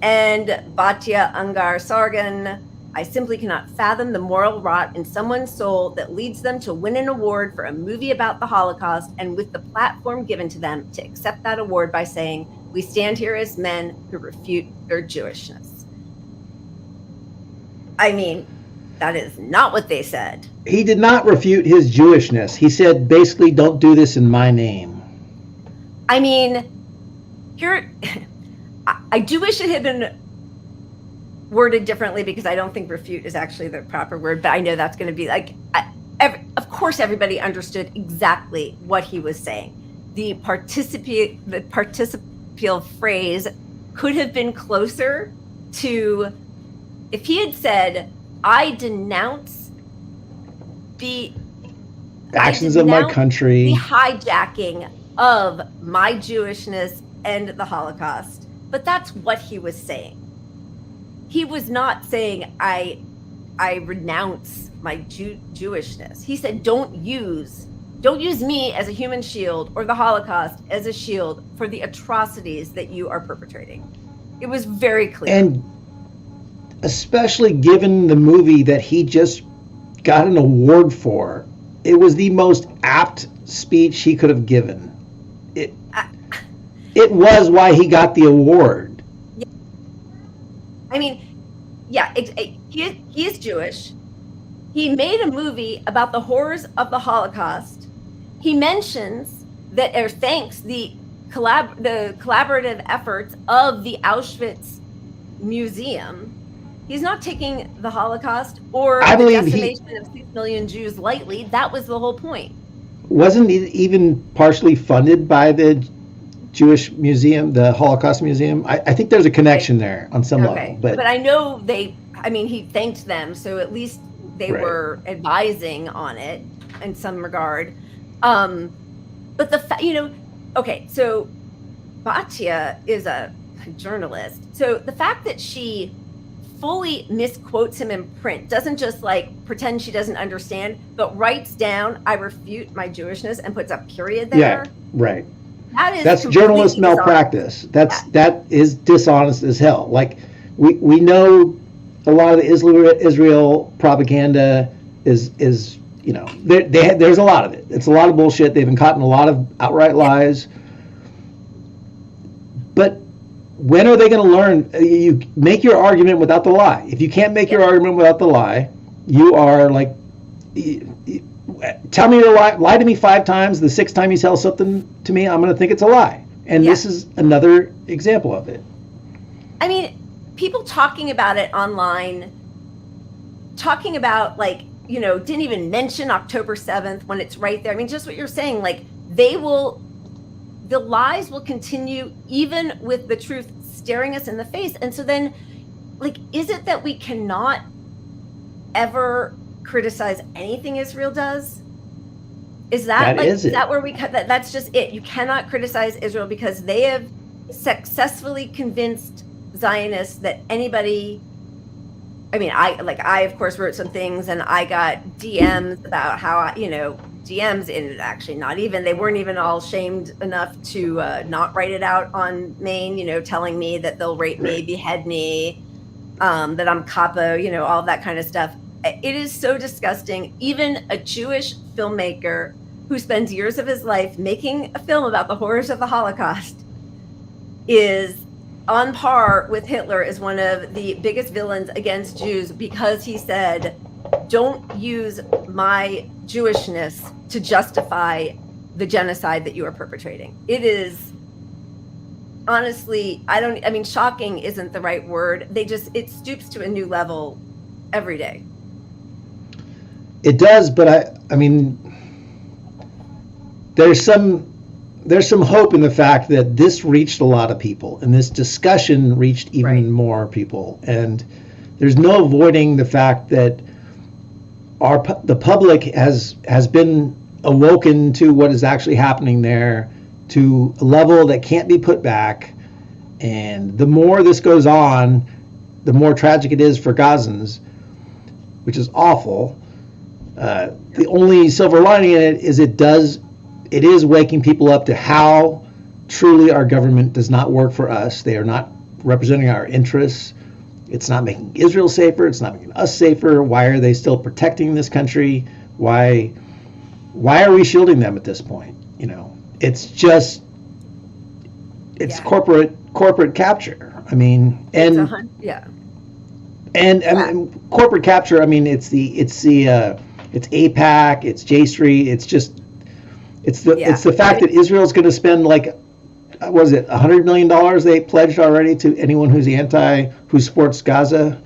S1: and Batya Ungar Sargon. I simply cannot fathom the moral rot in someone's soul that leads them to win an award for a movie about the Holocaust, and with the platform given to them to accept that award by saying, "We stand here as men who refute their Jewishness." I mean, that is not what they said.
S2: He did not refute his Jewishness. He said, basically, don't do this in my name.
S1: I mean, I do wish it had been worded differently, because I don't think refute is actually the proper word, but I know that's going to be like, of course, everybody understood exactly what he was saying. The participial phrase could have been closer to, if he had said, I denounce the
S2: actions of my country,
S1: the hijacking of my Jewishness and the Holocaust. But that's what he was saying. He was not saying, I renounce my Jewishness. He said, don't use me as a human shield or the Holocaust as a shield for the atrocities that you are perpetrating. It was very clear.
S2: And especially given the movie that he just got an award for, it was the most apt speech he could have given. it was why he got the award.
S1: I mean, yeah, he is Jewish. He made a movie about the horrors of the Holocaust. He mentions that, or thanks the collaborative efforts of the Auschwitz Museum. He's not taking the Holocaust or the decimation of 6 million Jews lightly. That was the whole point.
S2: Wasn't he even partially funded by the Jewish Museum, the Holocaust Museum? I think there's a connection there on some level.
S1: But I know he thanked them, so at least they were advising on it in some regard. But so Batya is a journalist. So the fact that she fully misquotes him in print, doesn't just pretend she doesn't understand, but writes down, "I refute my Jewishness," and puts a period there.
S2: Yeah, right.
S1: That's
S2: journalist malpractice. That is dishonest as hell. We know a lot of the Israel propaganda is there's a lot of it. It's a lot of bullshit. They've been caught in a lot of outright lies. But when are they going to learn? You make your argument without the lie. If you can't make your argument without the lie, you are tell me your lie. Lie to me 5 times. The 6th time you tell something to me, I'm going to think it's a lie. And this is another example of it.
S1: I mean, people talking about it online, talking about didn't even mention October 7th when it's right there. I mean, just what you're saying, the lies will continue even with the truth staring us in the face. And so then, is it that we cannot ever criticize anything Israel does? Is that is that where we cut that? That's just it. You cannot criticize Israel because they have successfully convinced Zionists that anybody. I mean, I of course wrote some things, and I got DMs about how DMs, and actually not even, they weren't even all shamed enough to not write it out on Maine, telling me that they'll rape me, behead me, that I'm capo, all that kind of stuff. It is so disgusting. Even a Jewish filmmaker who spends years of his life making a film about the horrors of the Holocaust is on par with Hitler as one of the biggest villains against Jews because he said, "Don't use my Jewishness to justify the genocide that you are perpetrating." It is honestly, shocking isn't the right word. It stoops to a new level every day.
S2: It does, but I mean, there's some hope in the fact that this reached a lot of people, and this discussion reached even more people, and there's no avoiding the fact that the public has been awoken to what is actually happening there to a level that can't be put back. And the more this goes on, the more tragic it is for Gazans, which is awful. The only silver lining in it is it is waking people up to how truly our government does not work for us. They are not representing our interests. It's not making Israel safer. It's not making us safer. Why are they still protecting this country? Why are we shielding them at this point? It's just, corporate capture. I mean, and corporate capture. I mean, it's AIPAC, it's J Street. It's the fact that Israel's going to spend $100 million they pledged already to anyone who supports Gaza.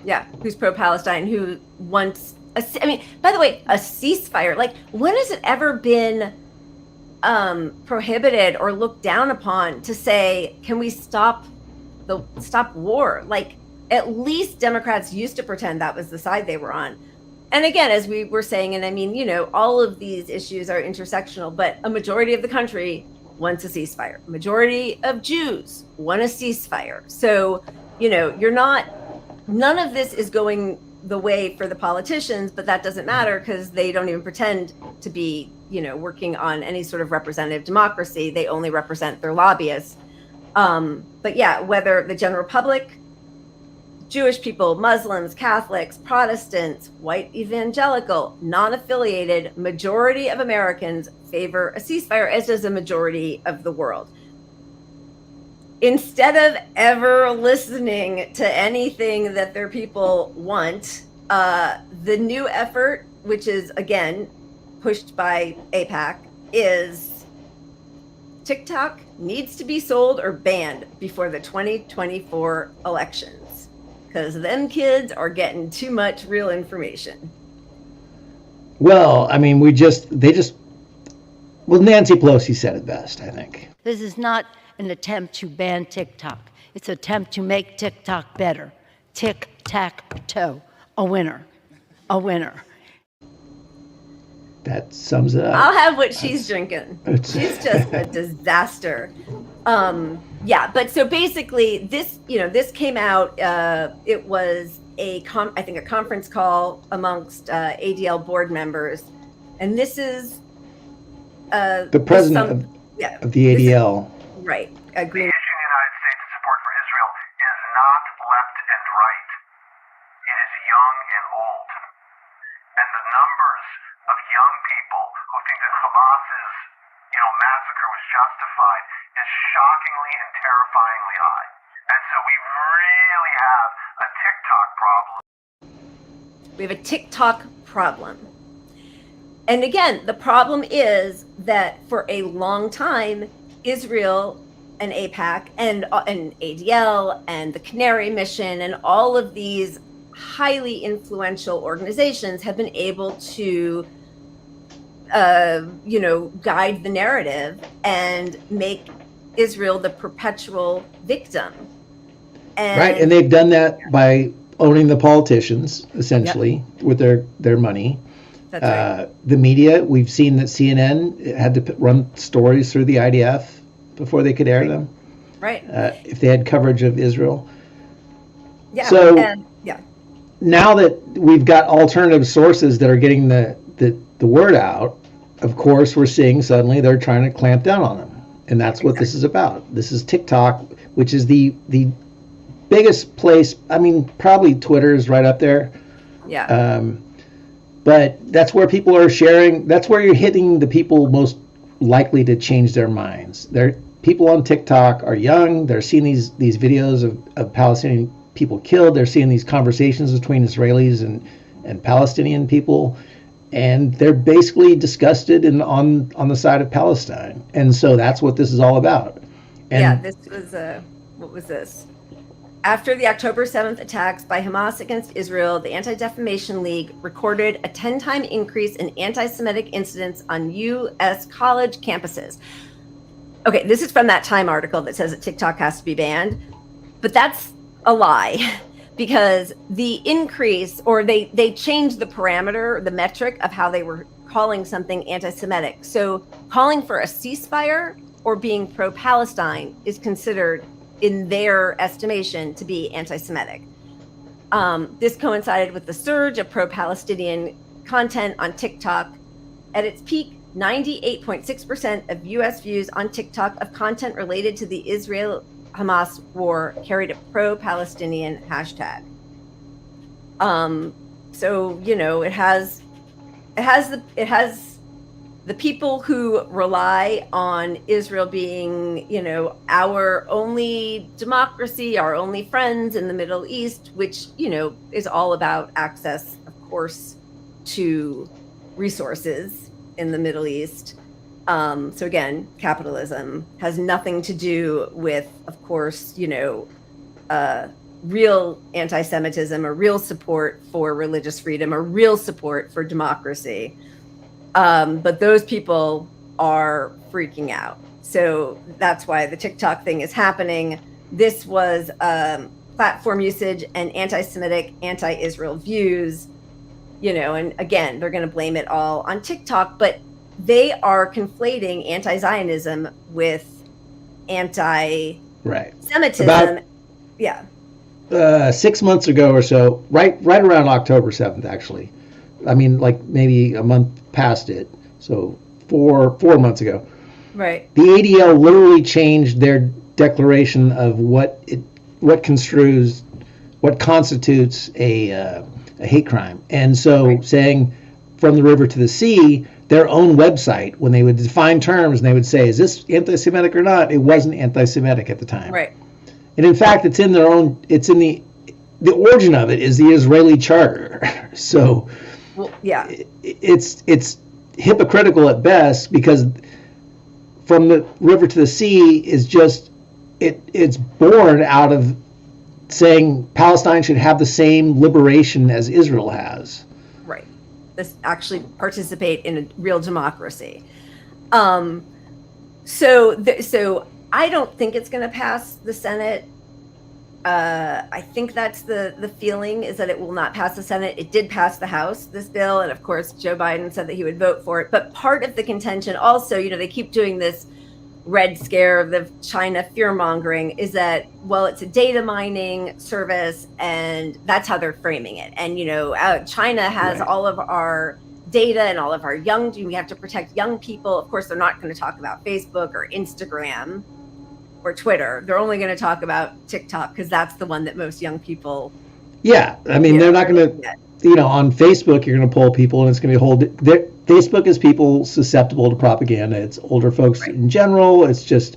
S1: Yeah, who's pro-Palestine, who wants by the way, a ceasefire. When has it ever been prohibited or looked down upon to say, can we stop war? At least Democrats used to pretend that was the side they were on. And again, as we were saying, and all of these issues are intersectional, but a majority of the country wants a ceasefire. Majority of Jews want a ceasefire. So, none of this is going the way for the politicians, but that doesn't matter because they don't even pretend to be, working on any sort of representative democracy. They only represent their lobbyists. But yeah, whether the general public, Jewish people, Muslims, Catholics, Protestants, white evangelical, non-affiliated, majority of Americans favor a ceasefire, as does a majority of the world. instead of ever listening to anything that their people want, the new effort, which is again pushed by AIPAC, is TikTok needs to be sold or banned before the 2024 elections, because them kids are getting too much real information.
S2: Well, I mean, well, Nancy Pelosi said it best, I think.
S8: This is not an attempt to ban TikTok. It's an attempt to make TikTok better. Tic-tac-toe. A winner. A winner.
S2: That sums it up.
S1: I'll have what she's drinking. She's just a disaster. Yeah, but so basically this came out, it was I think a conference call amongst ADL board members. And this is
S2: the president of the ADL.
S1: Right, agreement.
S9: The issue in the United States of support for Israel is not left and right. It is young and old. And the numbers of young people who think that Hamas's, massacre was justified is shockingly and terrifyingly high. And so we really have a TikTok problem.
S1: We have a TikTok problem. And again, the problem is that for a long time, Israel and AIPAC and ADL and the Canary Mission and all of these highly influential organizations have been able to, guide the narrative and make Israel the perpetual victim.
S2: Right, and they've done that by owning the politicians, essentially, with their money.
S1: That's right.
S2: The media, we've seen that CNN had to run stories through the IDF before they could air them.
S1: Right.
S2: If they had coverage of Israel.
S1: Yeah.
S2: So
S1: yeah.
S2: Now that we've got alternative sources that are getting the word out, of course, we're seeing suddenly they're trying to clamp down on them. And that's what this is about. This is TikTok, which is the biggest place. I mean, probably Twitter is right up there.
S1: Yeah.
S2: But that's where people are sharing. That's where you're hitting the people most likely to change their minds. People on TikTok are young. They're seeing these videos of Palestinian people killed. They're seeing these conversations between Israelis and Palestinian people, and they're basically disgusted and on the side of Palestine. And so that's what this is all about. And
S1: this was what was this? After the October 7th attacks by Hamas against Israel, the Anti-Defamation League recorded a 10-time increase in anti-Semitic incidents on U.S. college campuses. Okay, this is from that Time article that says that TikTok has to be banned, but that's a lie, because the increase, or they changed the parameter, the metric of how they were calling something anti-Semitic. So calling for a ceasefire or being pro-Palestine is considered, in their estimation, to be anti-Semitic. This coincided with the surge of pro-Palestinian content on TikTok. At its peak, 98.6% of U.S. views on TikTok of content related to the Israel-Hamas war carried a pro-Palestinian hashtag. So it has the people who rely on Israel being, our only democracy, our only friends in the Middle East, which, is all about access, of course, to resources in the Middle East. So again, capitalism has nothing to do with, of course, real anti-Semitism, or real support for religious freedom, or real support for democracy. But those people are freaking out. So that's why the TikTok thing is happening. This was platform usage and anti-Semitic, anti-Israel views, and again, they're going to blame it all on TikTok, but they are conflating anti-Zionism with anti-Semitism. Yeah.
S2: 6 months ago or so, right around October 7th, actually. I mean, like maybe a month past it. So 4 months ago.
S1: Right.
S2: The ADL literally changed their declaration of what constitutes a hate crime. And so saying from the river to the sea, their own website, when they would define terms and they would say, is this anti-Semitic or not? It wasn't anti-Semitic at the time.
S1: Right.
S2: And in fact, it's in the origin of it is the Israeli charter. So
S1: Well, yeah.
S2: it's hypocritical at best, because from the river to the sea is just, it's born out of saying Palestine should have the same liberation as Israel has.
S1: Right. This actually participate in a real democracy. So I don't think it's going to pass the Senate. I think that's the feeling, is that it will not pass the Senate. It did pass the House, this bill, and of course Joe Biden said that he would vote for it. But part of the contention also, they keep doing this Red Scare of the China fear mongering, is that, well, it's a data mining service, and that's how they're framing it. And China has all of our data and all of our we have to protect young people. Of course, they're not going to talk about Facebook or Instagram or Twitter. They're only going to talk about TikTok, because that's the one that most young people.
S2: Yeah, I mean, they're not going to, on Facebook, you're going to poll people, and it's going to be Facebook is people susceptible to propaganda. It's older folks in general. It's just,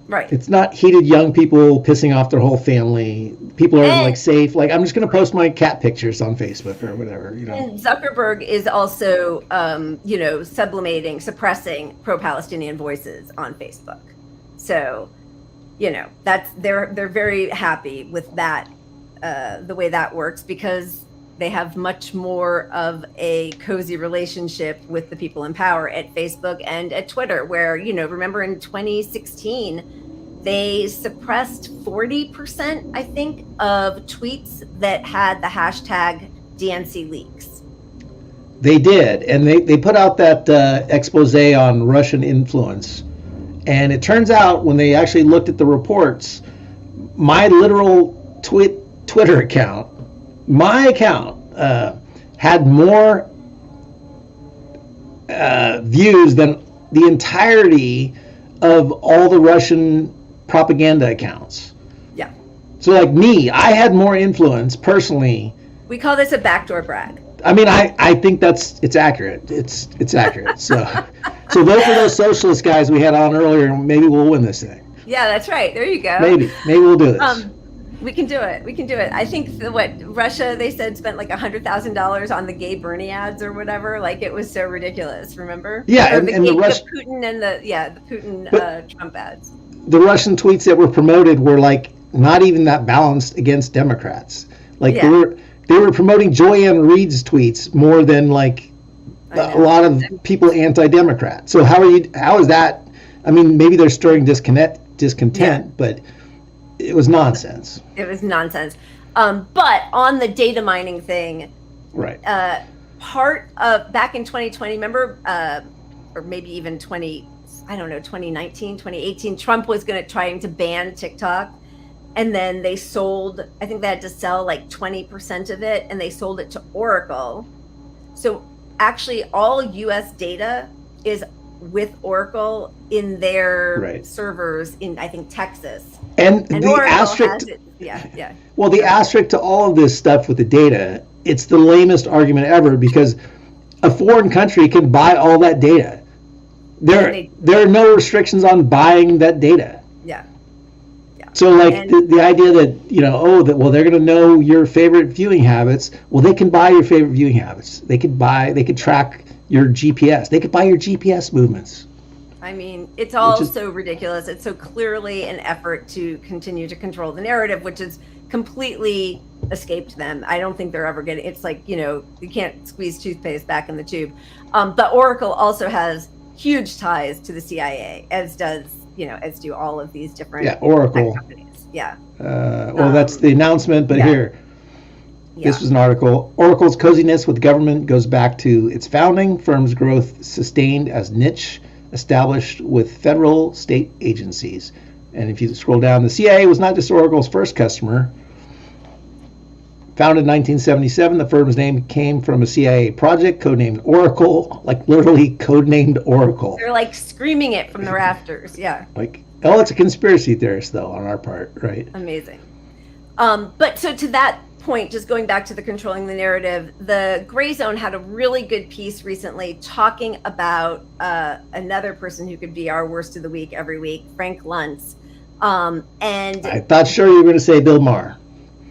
S2: it's not heated young people pissing off their whole family. People are safe. Like, I'm just going to post my cat pictures on Facebook or whatever,
S1: And Zuckerberg is also, suppressing pro-Palestinian voices on Facebook. So, that's they're very happy with that, the way that works, because they have much more of a cozy relationship with the people in power at Facebook and at Twitter, where, remember in 2016, they suppressed 40%, I think, of tweets that had the hashtag DNC leaks.
S2: They did. And they put out that expose on Russian influence. And it turns out, when they actually looked at the reports, my literal Twitter account, my account, had more views than the entirety of all the Russian propaganda accounts.
S1: Yeah.
S2: So, like me, I had more influence personally.
S1: We call this a backdoor brag.
S2: I mean, I think it's accurate. It's accurate. So vote for those socialist guys we had on earlier, and maybe we'll win this thing.
S1: Yeah, that's right. There you go.
S2: Maybe we'll do this.
S1: We can do it. I think Russia, they said, spent like $100,000 on the gay Bernie ads or whatever. Like, it was so ridiculous. Remember?
S2: Yeah,
S1: the Putin and the Putin Trump ads.
S2: The Russian tweets that were promoted were like not even that balanced against Democrats. Like they were promoting Joanne Reed's tweets more than like a lot of people anti-Democrat. So how is that? I mean, maybe they're stirring discontent, but it was nonsense.
S1: It was nonsense. But on the data mining thing,
S2: right?
S1: Part of back in 2020, remember, or maybe even 2019, 2018, Trump was trying to ban TikTok. And then they sold, I think they had to sell like 20% of it, and they sold it to Oracle. So actually all US data is with Oracle in their servers in, I think, Texas.
S2: And the
S1: Oracle
S2: asterisk,
S1: yeah.
S2: Well, the asterisk to all of this stuff with the data, it's the lamest argument ever, because a foreign country can buy all that data. There are no restrictions on buying that data.
S1: Yeah.
S2: So, like, the idea that, they're going to know your favorite viewing habits. Well, they can buy your favorite viewing habits. They could track your GPS. They could buy your GPS movements.
S1: I mean, it's all so ridiculous. It's so clearly an effort to continue to control the narrative, which has completely escaped them. I don't think they're ever getting, it's like, you can't squeeze toothpaste back in the tube. But Oracle also has huge ties to the CIA, as do all of these different
S2: Oracle
S1: companies. Yeah.
S2: That's the announcement, but here, this was an article. Oracle's coziness with government goes back to its founding. Firm's growth sustained as niche established with federal state agencies. And if you scroll down, the CIA was not just Oracle's first customer. Founded in 1977, the firm's name came from a CIA project codenamed Oracle, like literally codenamed Oracle.
S1: They're like screaming it from the rafters, yeah.
S2: Like, it's a conspiracy theorist though on our part, right?
S1: Amazing. But so to that point, just going back to the controlling the narrative, the Gray Zone had a really good piece recently talking about another person who could be our worst of the week every week, Frank Luntz. And
S2: I thought sure you were going to say Bill Maher.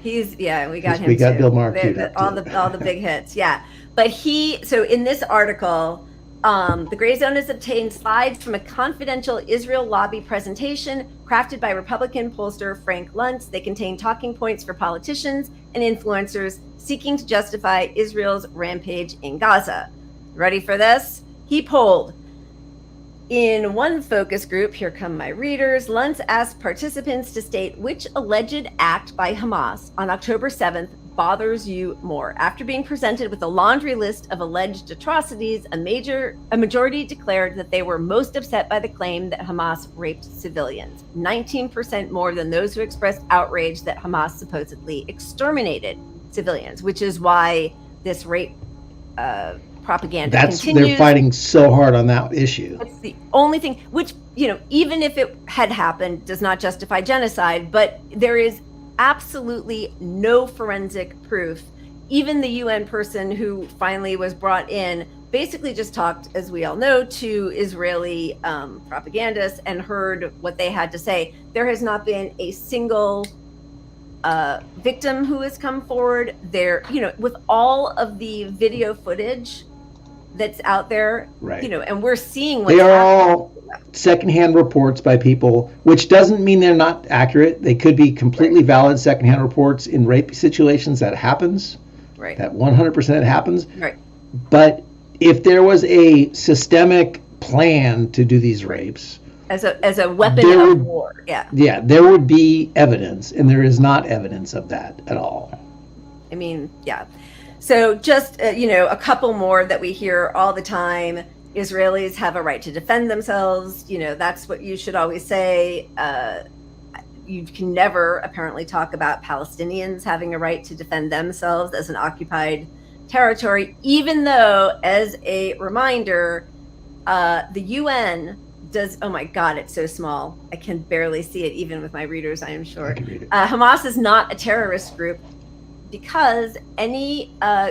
S1: We got him.
S2: We got
S1: too.
S2: Bill Maher queued up
S1: all the big hits, yeah. But so in this article, the Gray Zone has obtained slides from a confidential Israel lobby presentation crafted by Republican pollster Frank Luntz. They contain talking points for politicians and influencers seeking to justify Israel's rampage in Gaza. Ready for this? He polled. In one focus group, here come my readers, Luntz asked participants to state which alleged act by Hamas on October 7th bothers you more. After being presented with a laundry list of alleged atrocities, a majority declared that they were most upset by the claim that Hamas raped civilians, 19% more than those who expressed outrage that Hamas supposedly exterminated civilians, which is why this rape propaganda continues.
S2: They're fighting so hard on that issue.
S1: It's the only thing, which, even if it had happened, does not justify genocide, but there is absolutely no forensic proof. Even the UN person who finally was brought in basically just talked, as we all know, to Israeli propagandists and heard what they had to say. There has not been a single victim who has come forward. There, with all of the video footage that's out there,
S2: right.
S1: And we're seeing what's
S2: they are
S1: happening.
S2: all secondhand reports by people, which doesn't mean they're not accurate. They could be completely valid secondhand reports in rape situations. That happens.
S1: Right.
S2: That 100% happens.
S1: Right.
S2: But if there was a systemic plan to do these rapes,
S1: as a weapon of war,
S2: yeah, there would be evidence, and there is not evidence of that at all.
S1: I mean, yeah. So just a couple more that we hear all the time. Israelis have a right to defend themselves. That's what you should always say. You can never apparently talk about Palestinians having a right to defend themselves as an occupied territory, even though, as a reminder, the UN does, oh my God, it's so small. I can barely see it even with my readers, I am sure. Hamas is not a terrorist group because any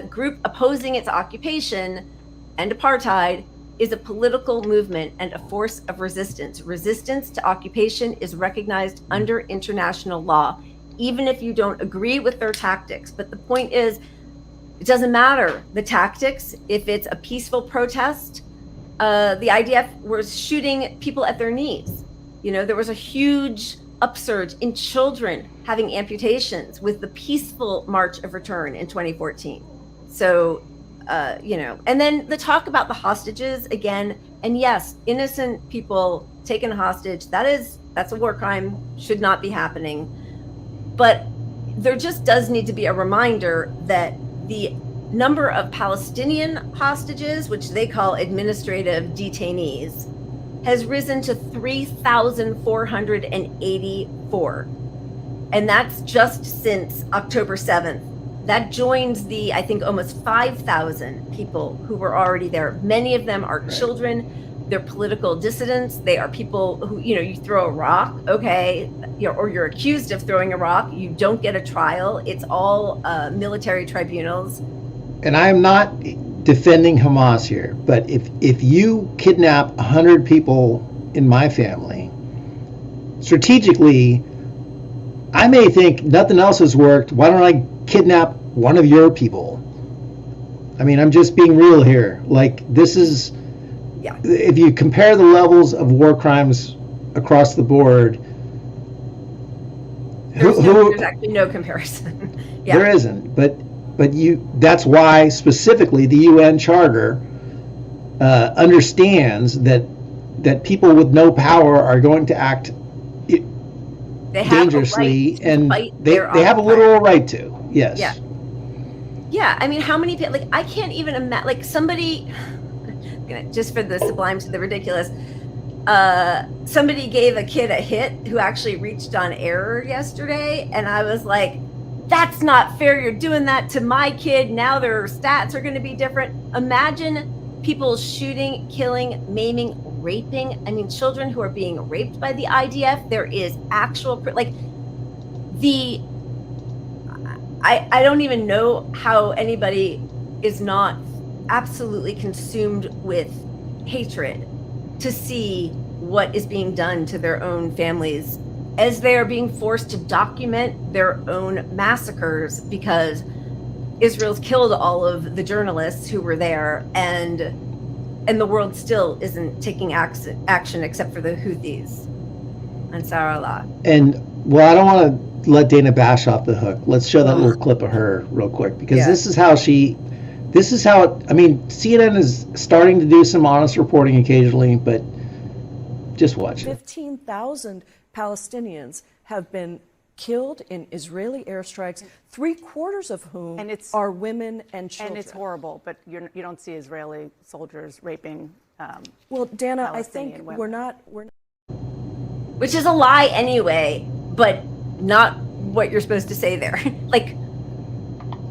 S1: group opposing its occupation and apartheid is a political movement and a force of resistance. Resistance to occupation is recognized under international law, even if you don't agree with their tactics. But the point is, it doesn't matter the tactics. If it's a peaceful protest, the IDF was shooting people at their knees. There was a huge upsurge in children having amputations with the peaceful March of Return in 2014. So, and then the talk about the hostages again, and yes, innocent people taken hostage, that's a war crime, should not be happening. But there just does need to be a reminder that the number of Palestinian hostages, which they call administrative detainees, has risen to 3,484. And that's just since October 7th. That joins the, I think, almost 5,000 people who were already there. Many of them are children. They're political dissidents. They are people who, you throw a rock, okay, or you're accused of throwing a rock. You don't get a trial. It's all military tribunals.
S2: And I'm not defending Hamas here, but if you kidnap 100 people in my family, strategically, I may think nothing else has worked. Why don't I kidnap one of your people? I mean, I'm just being real here. Like, this is, if you compare the levels of war crimes across the board,
S1: there's actually no comparison.
S2: There isn't, but that's why specifically the UN Charter understands that people with no power are going to act dangerously, and they have a literal right to. Yes.
S1: Yeah. I mean, how many people? Like, I can't even imagine. Like, somebody, just for the sublime to the ridiculous, somebody gave a kid a hit who actually reached on error yesterday, and I was like, that's not fair. You're doing that to my kid. Now their stats are going to be different. Imagine people shooting, killing, maiming, raping. I mean, children who are being raped by the IDF. There is actual, I don't even know how anybody is not absolutely consumed with hatred to see what is being done to their own families as they are being forced to document their own massacres because Israel's killed all of the journalists who were there, and the world still isn't taking action except for the Houthis and Sarallah.
S2: And well, I don't want to let Dana Bash off the hook. Let's show that little clip of her real quick, because this is how I mean, CNN is starting to do some honest reporting occasionally, but just watch it.
S10: 15,000 Palestinians have been killed in Israeli airstrikes, 3/4 of whom are women and children.
S11: And it's horrible, but you don't see Israeli soldiers raping.
S10: Well, Dana, I
S11: Palestinian
S10: think
S11: women.
S10: we're not.
S1: Which is a lie anyway, but not what you're supposed to say there. Like,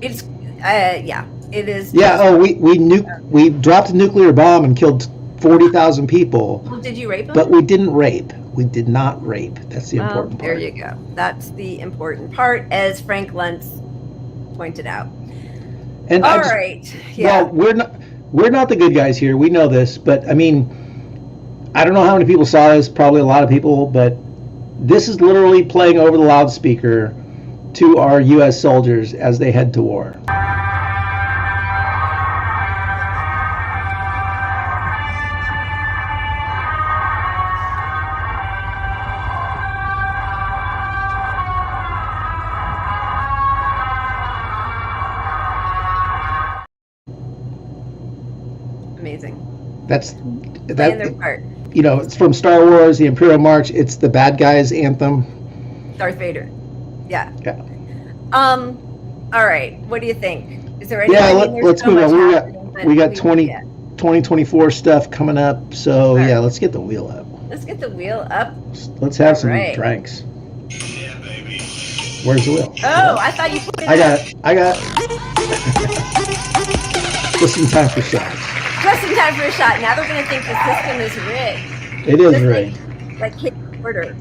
S1: it's it is.
S2: Yeah. Oh, we dropped a nuclear bomb and killed 40,000 people.
S1: Well, did you rape them?
S2: But we didn't rape. We did not rape. That's the important part.
S1: There you go. That's the important part, as Frank Luntz pointed out.
S2: And
S1: all right. Yeah.
S2: Well, we're not the good guys here. We know this, but I mean, I don't know how many people saw this. Probably a lot of people, but this is literally playing over the loudspeaker to our U.S. soldiers as they head to war.
S1: Amazing.
S2: That's
S1: Playing their part.
S2: You know, it's from Star Wars, the Imperial March. It's the bad guys' anthem.
S1: Darth Vader. Yeah.
S2: Yeah.
S1: All right. What do you think? Is there any?
S2: Yeah. Let's move on. We got 2024 stuff coming up. So yeah, let's get the wheel up.
S1: Let's get the wheel up.
S2: Let's have some drinks.
S6: Yeah, baby.
S2: Where's the wheel?
S1: Oh, I thought you put it.
S2: I got it. Just in time for shots.
S1: Just in time for a shot. Now they're going to think the system is rigged.
S2: It is rigged.
S1: Like hit order.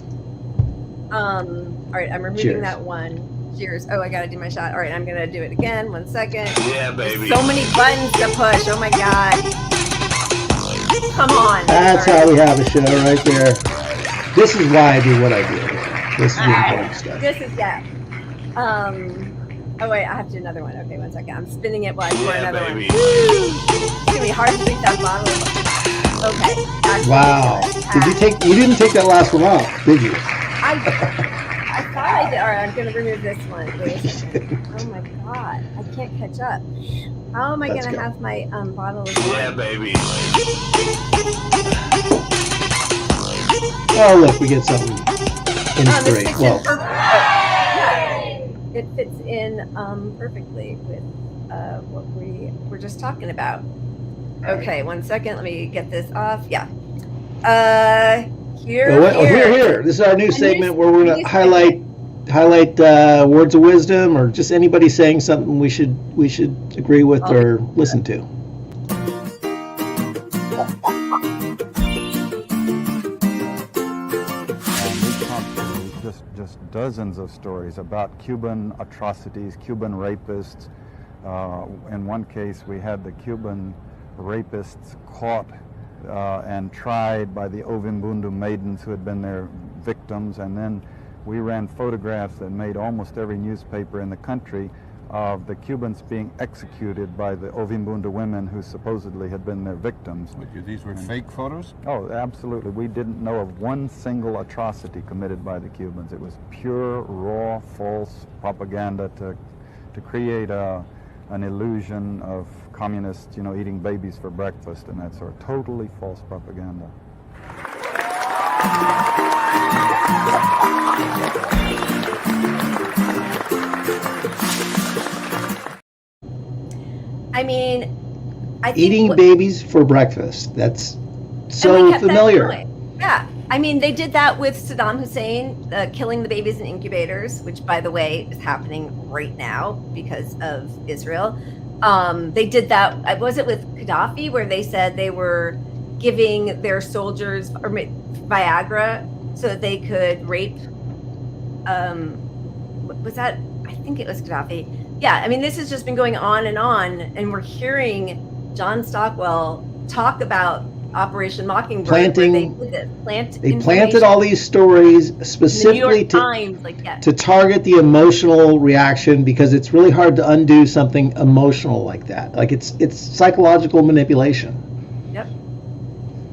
S1: All right, I'm removing
S2: Cheers.
S1: that one. Cheers. Oh, I got to do my shot. All right, I'm going to do it again. 1 second.
S6: Yeah, baby.
S1: So many buttons to push. Oh my God. Come on.
S2: That's how we have a show right there. This is why I do what I do. This is the important stuff.
S1: This is, yeah. Oh wait, I have to do another one. Okay, 1 second. I'm spinning it while I pour another
S6: baby.
S1: one. It's gonna be hard to drink that bottle. Okay.
S2: Wow. You didn't take that last one off, did you?
S1: I thought I did. All right, I'm gonna remove this one. Wait a second. Oh my God, I can't catch up. How am I gonna have my bottle of wine?
S6: Yeah, baby.
S2: Oh look, we get something inspiration. Well,
S1: it fits in perfectly with what we were just talking about. Okay, 1 second. Let me get this off. Yeah. Here.
S2: This is our new segment where we're going to highlight words of wisdom, or just anybody saying something we should agree with or listen to.
S12: Just dozens of stories about Cuban atrocities, Cuban rapists. In one case, we had the Cuban rapists caught and tried by the Ovimbundu maidens who had been their victims, and then we ran photographs that made almost every newspaper in the country of the Cubans being executed by the Ovimbundu women who supposedly had been their victims.
S13: These were fake photos?
S12: Oh, absolutely. We didn't know of one single atrocity committed by the Cubans. It was pure, raw, false propaganda to create an illusion of communists, eating babies for breakfast and that sort of totally false propaganda.
S1: I mean, I think
S2: eating babies for breakfast. That's so familiar.
S1: Yeah. I mean, they did that with Saddam Hussein, killing the babies in incubators, which, by the way, is happening right now because of Israel. They did that, was it with Gaddafi, where they said they were giving their soldiers Viagra so that they could rape, was that I think it was Gaddafi. Yeah, I mean, this has just been going on, and we're hearing John Stockwell talk about Operation Mockingbird.
S2: Planting,
S1: where they did this,
S2: they planted all these stories specifically to target the emotional reaction, because it's really hard to undo something emotional like that. Like it's psychological manipulation.
S1: Yep.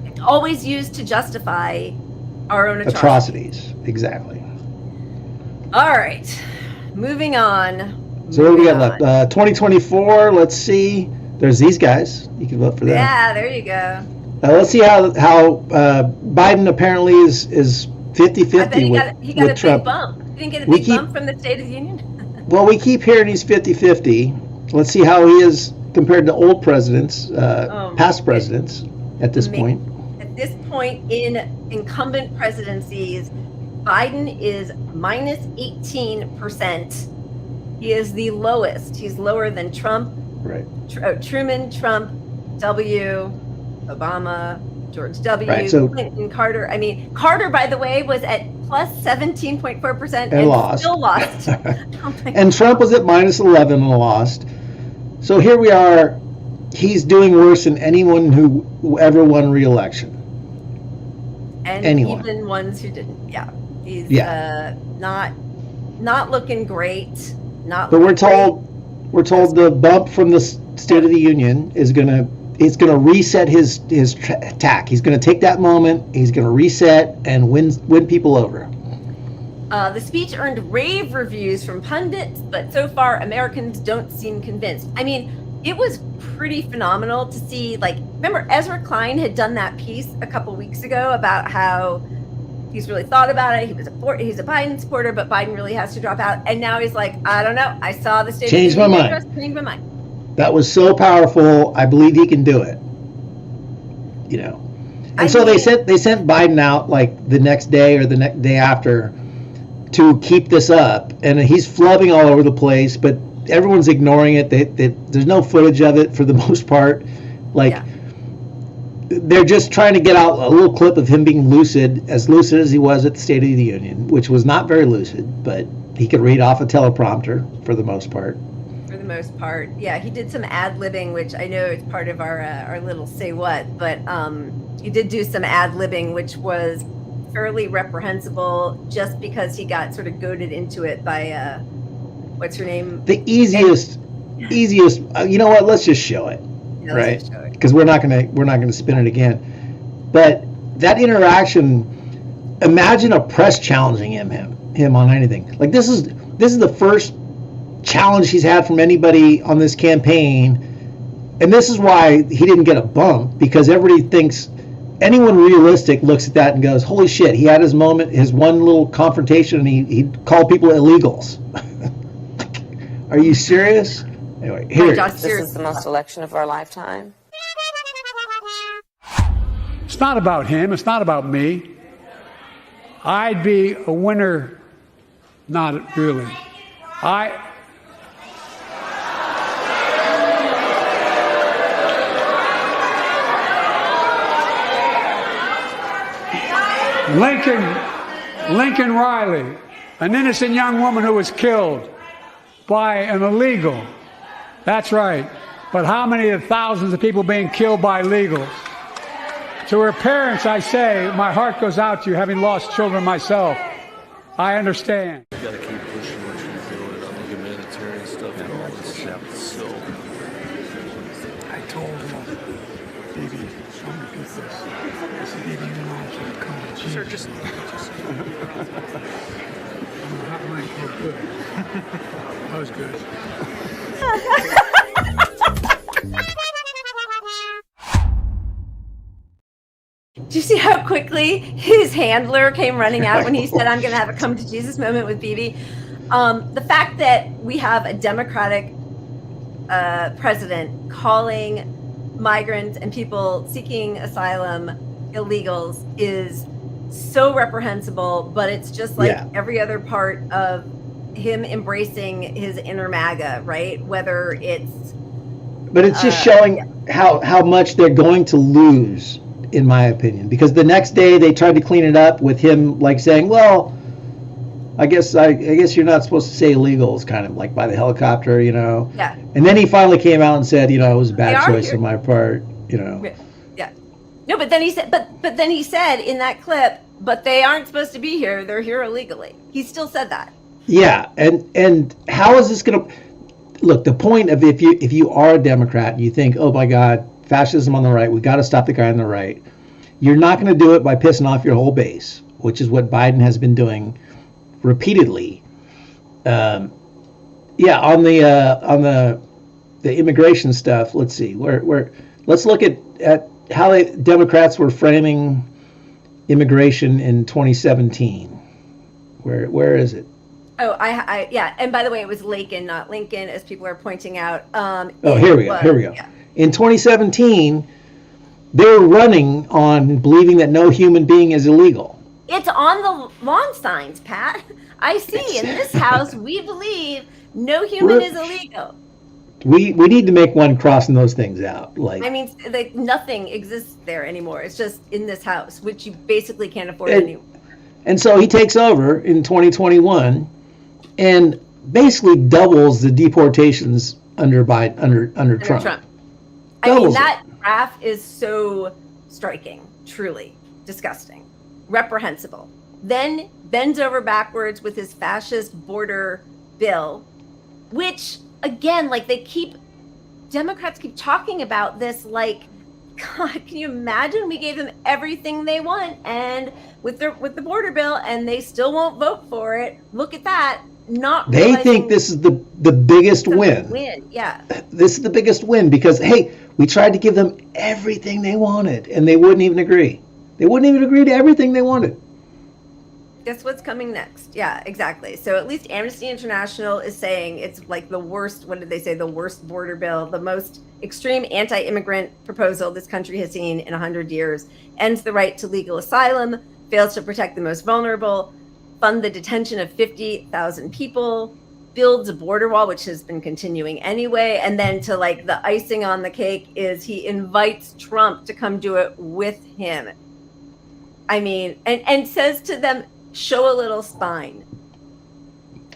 S1: It's always used to justify our own
S2: atrocities. Exactly.
S1: All right, moving on.
S2: So what do we got left? 2024. Let's see. There's these guys. You can vote for them.
S1: Yeah, there you go.
S2: Let's see how Biden apparently is 50-50 with
S1: he got a
S2: Trump.
S1: big bump. He didn't get a big bump from the State of the Union.
S2: Well, we keep hearing he's 50-50. Let's see how he is compared to old presidents, past presidents at this point.
S1: At this point in incumbent presidencies, Biden is minus 18%. He is the lowest. He's lower than Trump,
S2: right?
S1: Truman, Trump, W, Obama, George W,
S2: right, so,
S1: Clinton, Carter. I mean, Carter, by the way, was at plus 17.4% and
S2: lost.
S1: Still lost.
S2: And Trump was at minus 11 and lost. So here we are. He's doing worse than anyone who ever won re-election.
S1: And
S2: anyone.
S1: Even ones who didn't. Yeah. He's not looking great. But
S2: we're told the bump from the State of the Union is gonna reset his tack. He's gonna take that moment. He's gonna reset and win people over.
S1: The speech earned rave reviews from pundits, but so far Americans don't seem convinced. I mean, it was pretty phenomenal to see. Like, remember Ezra Klein had done that piece a couple weeks ago about how he's really thought about it. He's a Biden supporter, but Biden really has to drop out. And now he's like, I don't know. I saw the State
S2: Changed
S1: of the
S2: my
S1: Union. Changed my mind.
S2: That was so powerful. I believe he can do it. You know. And so they sent Biden out like the next day or the next day after to keep this up, and he's flubbing all over the place, but everyone's ignoring it. There's no footage of it for the most part. Like, they're just trying to get out a little clip of him being lucid as he was at the State of the Union, which was not very lucid, but he could read off a teleprompter for the most part.
S1: For the most part, yeah. He did some ad-libbing, which I know is part of our little say what, but he did do some ad-libbing, which was fairly reprehensible just because he got sort of goaded into it by what's her name?
S2: The easiest. You know what? Let's just show it, right? Because we're not gonna spin it again. But that interaction, imagine a press challenging him on anything. Like this is the first challenge he's had from anybody on this campaign, and this is why he didn't get a bump, because everybody thinks. Anyone realistic looks at that and goes, holy shit, he had his moment, his one little confrontation, and he called people illegals. Are you serious? Anyway, here.
S13: This is the most election of our lifetime.
S14: It's not about him. It's not about me. I'd be a winner. Not really. Lincoln Riley, an innocent young woman who was killed by an illegal. That's right. But how many of thousands of people being killed by illegals? To her parents, I say, my heart goes out to you, having lost children myself. I understand.
S15: You gotta keep pushing what you're doing on the humanitarian stuff and all this stuff. So
S14: I told him, baby, I'm gonna do this. I said, baby, you know I can't come to Jesus. Sure, just good. That was good.
S1: Do you see how quickly his handler came running out when he said, I'm going to have a come to Jesus moment with Bibi? The fact that we have a Democratic president calling migrants and people seeking asylum illegals is so reprehensible, but it's just like every other part of him embracing his inner MAGA, right? Whether it's...
S2: But it's just showing how much they're going to lose, in my opinion, because the next day they tried to clean it up with him like saying, well, I guess you're not supposed to say illegals, kind of like by the helicopter,
S1: Yeah.
S2: And then he finally came out and said, it was a bad choice
S1: here.
S2: on my part,
S1: Yeah. No, but then he said, but then he said in that clip, but they aren't supposed to be here. They're here illegally. He still said that.
S2: Yeah, and how is this going to look? The point of if you are a Democrat and you think, oh my God, fascism on the right, we got to stop the guy on the right. You're not going to do it by pissing off your whole base, which is what Biden has been doing repeatedly. On the immigration stuff. Let's see let's look at how Democrats were framing immigration in 2017. Where is it?
S1: Oh, yeah. And by the way, it was Lakin, not Lincoln, as people are pointing out.
S2: Here we go.
S1: Yeah.
S2: In 2017, they were running on believing that no human being is illegal.
S1: It's on the lawn signs, Pat. I see in this house, we believe no human is illegal.
S2: We need to make one crossing those things out.
S1: Nothing exists there anymore. It's just in this house, which you basically can't afford anymore.
S2: And so he takes over in 2021 and basically doubles the deportations under Trump.
S1: That graph is so striking, truly disgusting, reprehensible. Then bends over backwards with his fascist border bill, which again, Democrats keep talking about this God, can you imagine? We gave them everything they want, and with the border bill, and they still won't vote for it. Look at that.
S2: They think this is the biggest win.
S1: Yeah.
S2: This is the biggest win because, hey, we tried to give them everything they wanted, and they wouldn't even agree. They wouldn't even agree to everything they wanted.
S1: Guess what's coming next? Yeah, exactly. So at least Amnesty International is saying it's the worst, what did they say? The worst border bill, the most extreme anti-immigrant proposal this country has seen in 100 years, ends the right to legal asylum, fails to protect the most vulnerable, fund the detention of 50,000 people, builds a border wall, which has been continuing anyway. And then to the icing on the cake is he invites Trump to come do it with him. I mean, and says to them, show a little spine.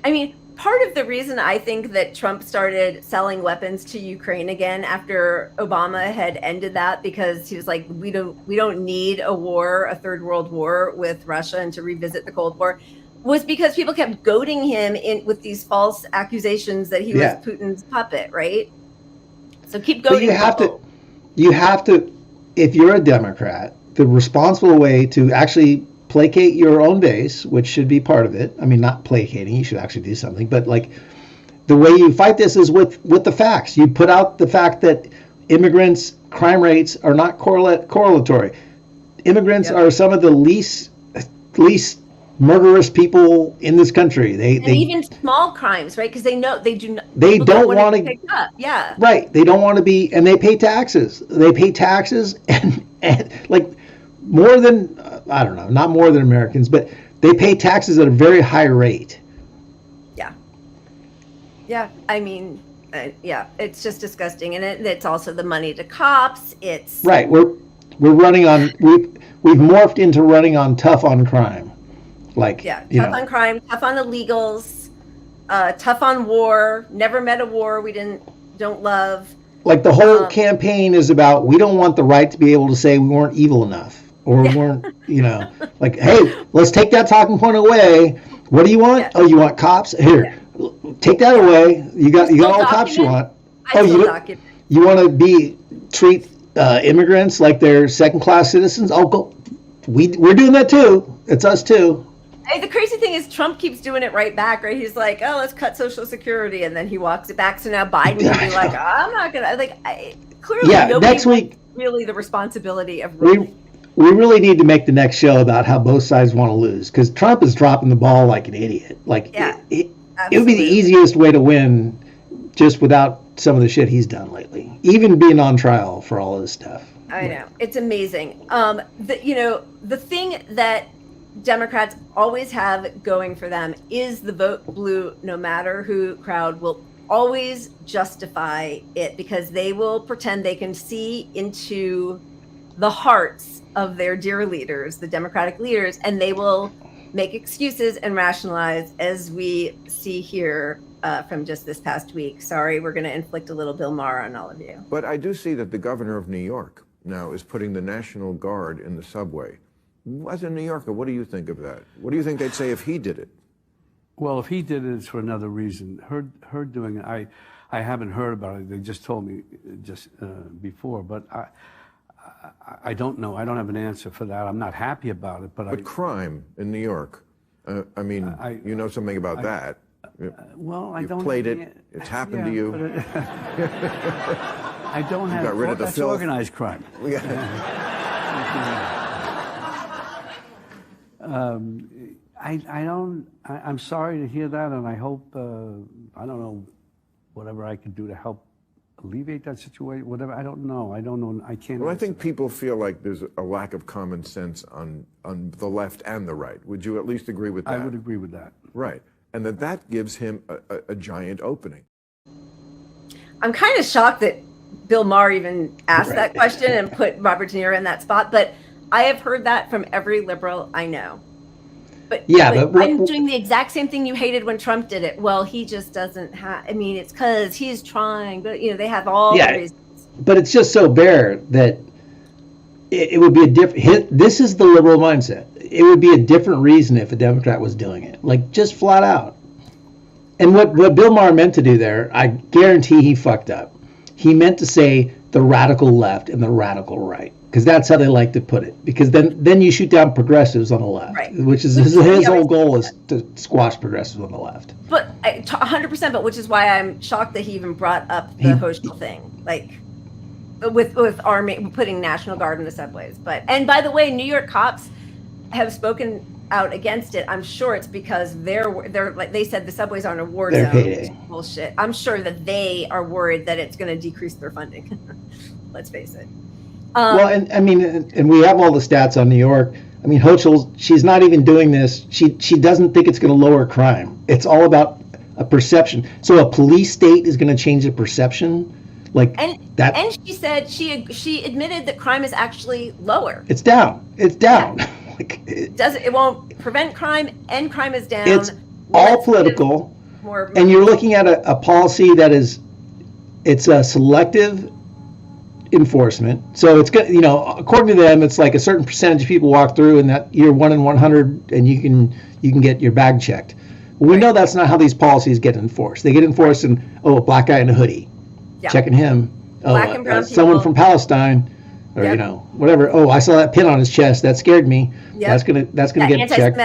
S1: I mean, part of the reason I think that Trump started selling weapons to Ukraine again after Obama had ended that, because he was like, we don't need a war, a third world war with Russia and to revisit the Cold War, was because people kept goading him in with these false accusations that he was Putin's puppet, right? So keep goading.
S2: But you have to, if you're a Democrat, the responsible way to actually placate your own base, which should be part of it. I mean, not placating, you should actually do something, but the way you fight this is with the facts. You put out the fact that immigrants' crime rates are not correlatory. Immigrants are some of the least murderous people in this country. They
S1: even small crimes, right? Because they know they do not.
S2: They don't want to
S1: pick up. Yeah.
S2: Right. They don't want to be, and they pay taxes. They pay taxes and more than, I don't know, not more than Americans, but they pay taxes at a very high rate.
S1: Yeah. Yeah. I mean, it's just disgusting. And it's also the money to cops. It's
S2: right. We're running on, we've morphed into running on tough on crime.
S1: Tough on crime, tough on illegals, tough on war, never met a war we don't love.
S2: The whole campaign is about, we don't want the right to be able to say we weren't evil enough. Or weren't, hey, let's take that talking point away. What do you want? Yeah. Oh, you want cops? Here, take that away. You got all the cops you want. You want to treat immigrants like they're second-class citizens? Oh, go. We're doing that too. It's us too.
S1: The crazy thing is Trump keeps doing it right back, right? He's like, oh, let's cut Social Security, and then he walks it back. So now Biden will be like, I'm not gonna clearly.
S2: Yeah, next week
S1: really the responsibility of.
S2: We really need to make the next show about how both sides want to lose, because Trump is dropping the ball like an idiot. It would be the easiest way to win, just without some of the shit he's done lately, even being on trial for all of this stuff.
S1: I know, it's amazing. The thing that Democrats always have going for them is the vote blue, no matter who crowd will always justify it, because they will pretend they can see into the hearts of their dear leaders, the Democratic leaders, and they will make excuses and rationalize, as we see here from just this past week. Sorry, we're going to inflict a little Bill Maher on all of you.
S16: But I do see that the governor of New York now is putting the National Guard in the subway. As a New Yorker, what do you think of that? What do you think they'd say if he did it?
S17: Well, if he did it, it's for another reason. Her doing it, I haven't heard about it. They just told me just before, but I don't know. I don't have an answer for that. I'm not happy about it, but
S16: crime in New York. I mean, you know something about that.
S17: Well, I
S16: You've
S17: don't.
S16: played it. It's happened to you.
S17: I don't have.
S16: Got rid of the
S17: that's
S16: filth.
S17: Organized crime. I don't. I'm sorry to hear that, and I hope. I don't know, whatever I can do to help alleviate that situation. Whatever. I don't know. I can't.
S16: Well, I think people feel like there's a lack of common sense on the left and the right. Would you at least agree with that?
S17: I would agree with that.
S16: Right, and that gives him a giant opening.
S1: I'm kind of shocked that Bill Maher even asked that question and put Robert De Niro in that spot, but I have heard that from every liberal I know. But I'm doing the exact same thing you hated when Trump did it. Well, he just doesn't have. I mean, it's because he's trying, but they have all the reasons.
S2: But it's just so bare that it would be a different. This is the liberal mindset. It would be a different reason if a Democrat was doing it, like just flat out. And what Bill Maher meant to do there, I guarantee he fucked up. He meant to say the radical left and the radical right, because that's how they like to put it. Because then you shoot down progressives on the left, which is his whole goal is to squash progressives on the left.
S1: But 100%. But which is why I'm shocked that he even brought up the Hochul thing, like with army putting National Guard in the subways. And by the way, New York cops have spoken out against it. I'm sure it's because they're like they said the subways aren't a war zone. Bullshit. I'm sure that they are worried that it's going to decrease their funding. Let's face it.
S2: Well, and I mean, and we have all the stats on New York. I mean, Hochul, she's not even doing this. She doesn't think it's going to lower crime. It's all about a perception. So a police state is going to change the perception, like that.
S1: And she said she admitted that crime is actually lower.
S2: It's down. It's down.
S1: Yeah. It won't prevent crime, and crime is down.
S2: It's all political, and you're looking at a policy that it's a selective enforcement. So it's good, according to them, it's like a certain percentage of people walk through, and that you're 1 in 100, and you can get your bag checked. Well, we know that's not how these policies get enforced. They get enforced in a black guy in a hoodie, checking him.
S1: Black and brown
S2: someone from Palestine. Or whatever. Oh, I saw that pin on his chest. That scared me. Yep. That's gonna get checked.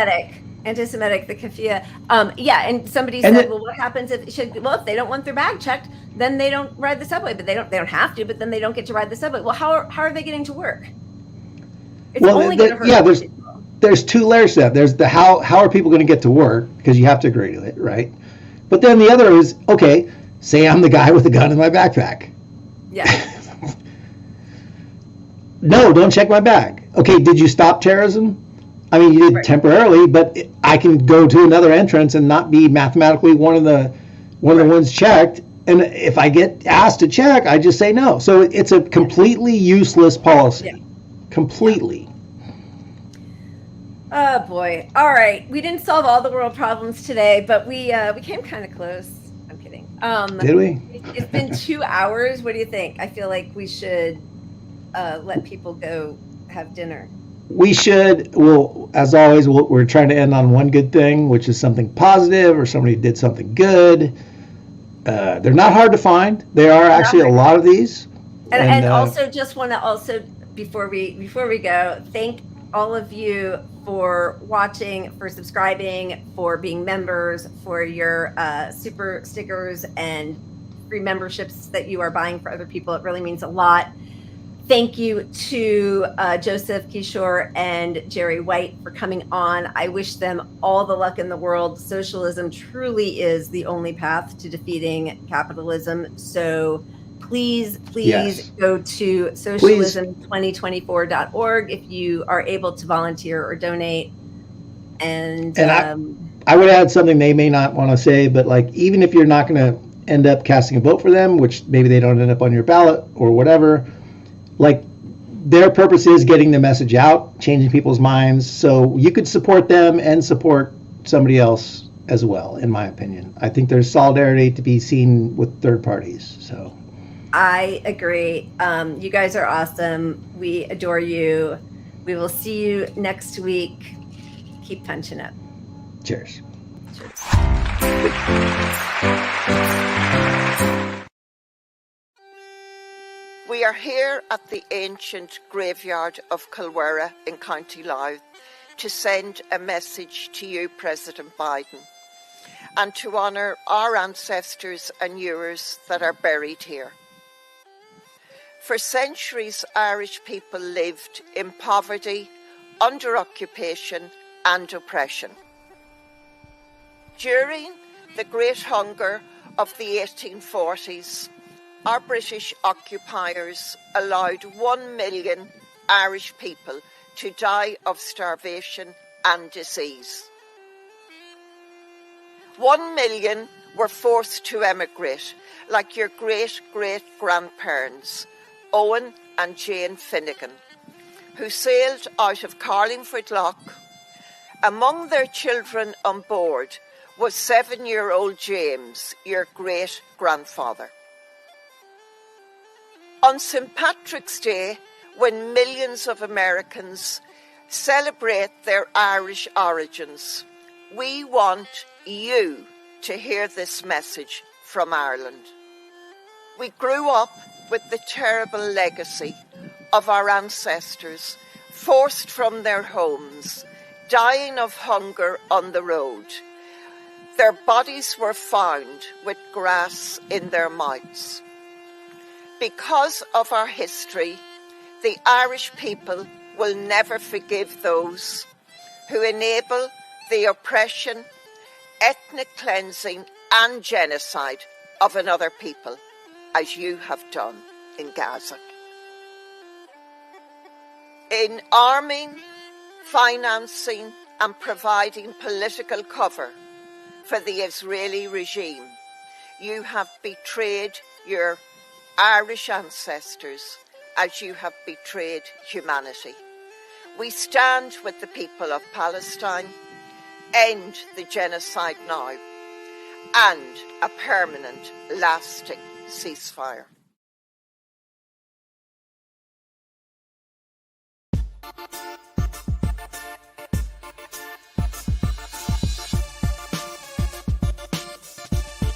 S1: Anti-Semitic, the kafia. And somebody said, well, what happens if they don't want their bag checked, then they don't ride the subway. But they don't have to. But then they don't get to ride the subway. Well, how are they getting to work? It's only going to hurt.
S2: There's two layers to that. There's the how are people going to get to work, because you have to agree to it, right? But then the other is, okay, say I'm the guy with the gun in my backpack.
S1: Yeah.
S2: No, don't check my bag. Okay, did you stop terrorism? I mean, you did temporarily, but I can go to another entrance and not be mathematically one of the ones checked. And if I get asked to check, I just say no. So it's a completely useless policy. Yeah. Completely.
S1: Oh boy! All right, we didn't solve all the world problems today, but we came kind of close. I'm kidding.
S2: Did we?
S1: It's been 2 hours. What do you think? I feel like we should let people go have dinner.
S2: We should. Well, as always, we're trying to end on one good thing, which is something positive or somebody did something good. They're not hard to find. There are actually a lot of these.
S1: And also, just want to before we go, thank all of you for watching, for subscribing, for being members, for your super stickers and free memberships that you are buying for other people. It really means a lot. Thank you to Joseph, Kishore, and Jerry White for coming on. I wish them all the luck in the world. Socialism truly is the only path to defeating capitalism. So please go to socialism2024.org if you are able to volunteer or donate. And
S2: I would add something they may not want to say, but like, even if you're not going to end up casting a vote for them, which maybe they don't end up on your ballot or whatever, like, their purpose is getting the message out, changing people's minds. So you could support them and support somebody else as well, in my opinion. I think there's solidarity to be seen with third parties. So
S1: I agree. You guys are awesome. We adore you. We will see you next week. Keep punching up.
S2: Cheers.
S18: We are here at the ancient graveyard of Kilwera in County Louth to send a message to you, President Biden, and to honour our ancestors and yours that are buried here. For centuries, Irish people lived in poverty, under occupation and oppression. During the Great Hunger of the 1840s, our British occupiers allowed 1 million Irish people to die of starvation and disease. 1 million were forced to emigrate, like your great-great-grandparents, Owen and Jane Finnegan, who sailed out of Carlingford Lough. Among their children on board was 7-year-old James, your great-grandfather. On St. Patrick's Day, when millions of Americans celebrate their Irish origins, we want you to hear this message from Ireland. We grew up with the terrible legacy of our ancestors, forced from their homes, dying of hunger on the road. Their bodies were found with grass in their mouths. Because of our history, the Irish people will never forgive those who enable the oppression, ethnic cleansing and genocide of another people, as you have done in Gaza. In arming, financing and providing political cover for the Israeli regime, you have betrayed your Irish ancestors as you have betrayed humanity. We stand with the people of Palestine. End the genocide now, and a permanent, lasting ceasefire.